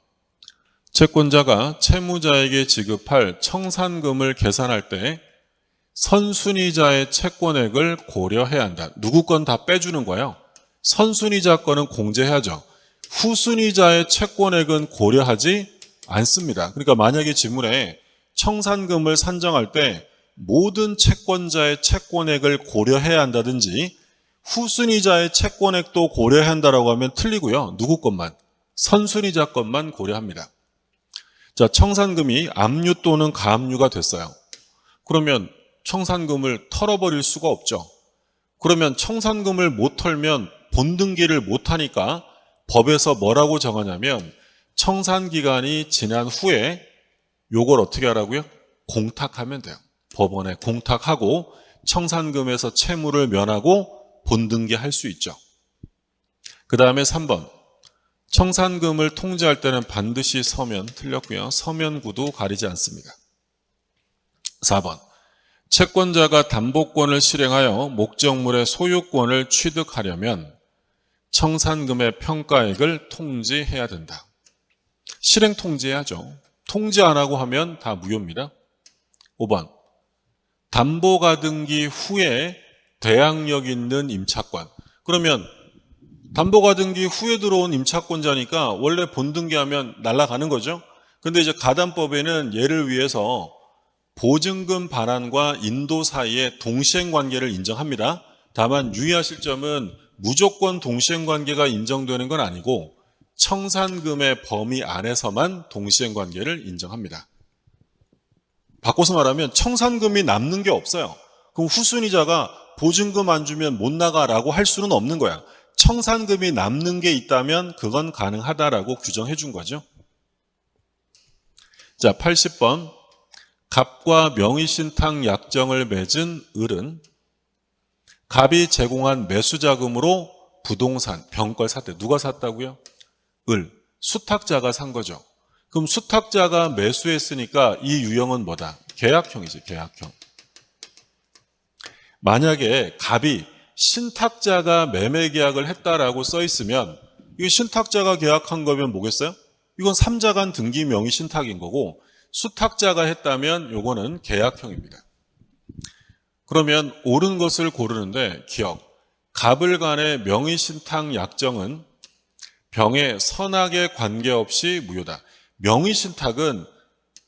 채권자가 채무자에게 지급할 청산금을 계산할 때 선순위자의 채권액을 고려해야 한다. 누구 건 다 빼주는 거예요. 선순위자 거는 공제해야죠. 후순위자의 채권액은 고려하지 않습니다. 그러니까 만약에 지문에 청산금을 산정할 때 모든 채권자의 채권액을 고려해야 한다든지 후순위자의 채권액도 고려해야 한다라고 하면 틀리고요. 누구 것만? 선순위자 것만 고려합니다. 자, 청산금이 압류 또는 가압류가 됐어요. 그러면 청산금을 털어버릴 수가 없죠. 그러면 청산금을 못 털면 본등기를 못 하니까 법에서 뭐라고 정하냐면 청산기간이 지난 후에 요걸 어떻게 하라고요? 공탁하면 돼요. 법원에 공탁하고 청산금에서 채무를 면하고 본등기할 수 있죠. 그 다음에 3번. 청산금을 통지할 때는 반드시 서면, 틀렸고요. 서면구도 가리지 않습니다. 4번. 채권자가 담보권을 실행하여 목적물의 소유권을 취득하려면 청산금의 평가액을 통지해야 된다. 실행 통지해야죠. 통지 안 하고 하면 다 무효입니다. 5번. 담보가등기 후에 대항력 있는 임차권. 그러면 담보가등기 후에 들어온 임차권자니까 원래 본등기하면 날아가는 거죠. 근데 이제 가담법에는 얘를 위해서 보증금 반환과 인도 사이에 동시행관계를 인정합니다. 다만 유의하실 점은 무조건 동시행관계가 인정되는 건 아니고 청산금의 범위 안에서만 동시행관계를 인정합니다. 바꿔서 말하면 청산금이 남는 게 없어요. 그럼 후순위자가 보증금 안 주면 못 나가라고 할 수는 없는 거야. 청산금이 남는 게 있다면 그건 가능하다라고 규정해 준 거죠. 자, 80번. 갑과 명의신탁 약정을 맺은 을은 갑이 제공한 매수자금으로 부동산, 병걸 샀대. 누가 샀다고요? 을. 수탁자가 산 거죠. 그럼 수탁자가 매수했으니까 이 유형은 뭐다? 계약형이지, 계약형. 만약에 갑이 신탁자가 매매 계약을 했다라고 써 있으면 이거 신탁자가 계약한 거면 뭐겠어요? 이건 3자간 등기 명의 신탁인 거고 수탁자가 했다면 요거는 계약형입니다. 그러면 옳은 것을 고르는데 기억. 갑을 간의 명의 신탁 약정은 병의 선악에 관계없이 무효다. 명의 신탁은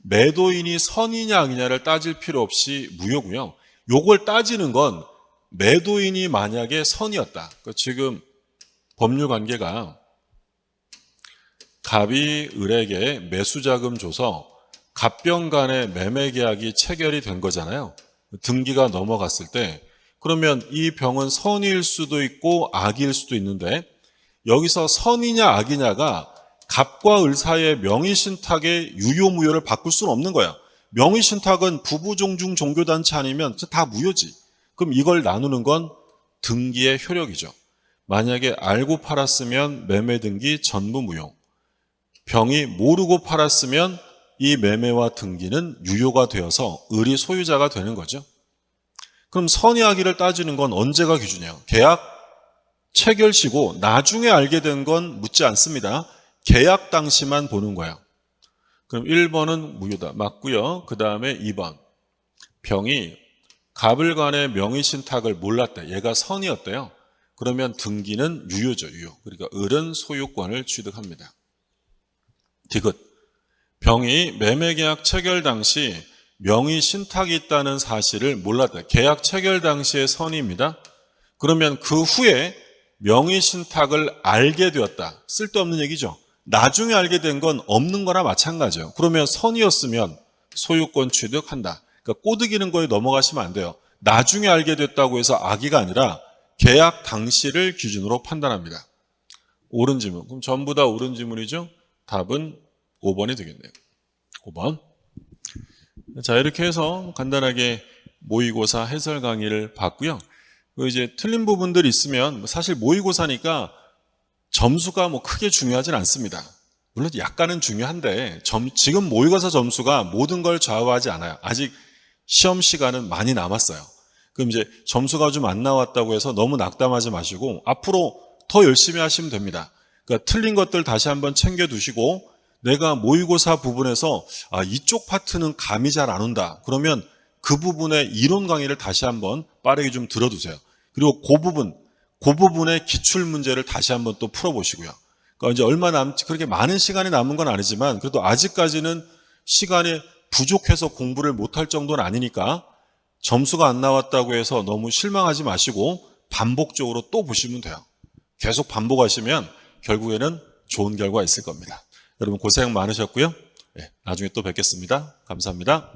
매도인이 선이냐 악이냐를 따질 필요 없이 무효고요. 요걸 따지는 건 매도인이 만약에 선이었다. 지금 법률 관계가 갑이 을에게 매수자금 줘서 갑병 간의 매매 계약이 체결이 된 거잖아요. 등기가 넘어갔을 때 그러면 이 병은 선일 수도 있고 악일 수도 있는데 여기서 선이냐 악이냐가 갑과 을 사이의 명의신탁의 유효무효를 바꿀 수는 없는 거야. 명의신탁은 부부종중 종교단체 아니면 다 무효지. 그럼 이걸 나누는 건 등기의 효력이죠. 만약에 알고 팔았으면 매매등기 전부 무효. 병이 모르고 팔았으면 이 매매와 등기는 유효가 되어서 을이 소유자가 되는 거죠. 그럼 선의 악의를 따지는 건 언제가 기준이에요? 계약 체결 시고 나중에 알게 된 건 묻지 않습니다. 계약 당시만 보는 거예요. 그럼 1번은 무효다. 맞고요. 그 다음에 2번. 병이 갑을 간의 명의신탁을 몰랐대. 얘가 선이었대요. 그러면 등기는 유효죠. 유효. 그러니까 을은 소유권을 취득합니다. 디귿. 병이 매매계약 체결 당시 명의신탁이 있다는 사실을 몰랐대. 계약 체결 당시의 선입니다. 그러면 그 후에 명의신탁을 알게 되었다. 쓸데없는 얘기죠. 나중에 알게 된 건 없는 거나 마찬가지예요. 그러면 선이었으면 소유권 취득한다. 그러니까 꼬드기는 거에 넘어가시면 안 돼요. 나중에 알게 됐다고 해서 악의가 아니라 계약 당시를 기준으로 판단합니다. 옳은 지문. 그럼 전부 다 옳은 지문이죠? 답은 5번이 되겠네요. 5번. 자, 이렇게 해서 간단하게 모의고사 해설 강의를 봤고요. 이제 틀린 부분들 있으면 사실 모의고사니까 점수가 뭐 크게 중요하진 않습니다. 물론 약간은 중요한데 지금 모의고사 점수가 모든 걸 좌우하지 않아요. 아직 시험 시간은 많이 남았어요. 그럼 이제 점수가 좀 안 나왔다고 해서 너무 낙담하지 마시고 앞으로 더 열심히 하시면 됩니다. 그러니까 틀린 것들 다시 한번 챙겨두시고 내가 모의고사 부분에서 이쪽 파트는 감이 잘 안 온다. 그러면 그 부분의 이론 강의를 다시 한번 빠르게 좀 들어두세요. 그리고 그 부분의 기출 문제를 다시 한번 또 풀어보시고요. 그러니까 이제 얼마 남지 그렇게 많은 시간이 남은 건 아니지만 그래도 아직까지는 시간이 부족해서 공부를 못할 정도는 아니니까 점수가 안 나왔다고 해서 너무 실망하지 마시고 반복적으로 또 보시면 돼요. 계속 반복하시면 결국에는 좋은 결과 있을 겁니다. 여러분 고생 많으셨고요. 네, 나중에 또 뵙겠습니다. 감사합니다.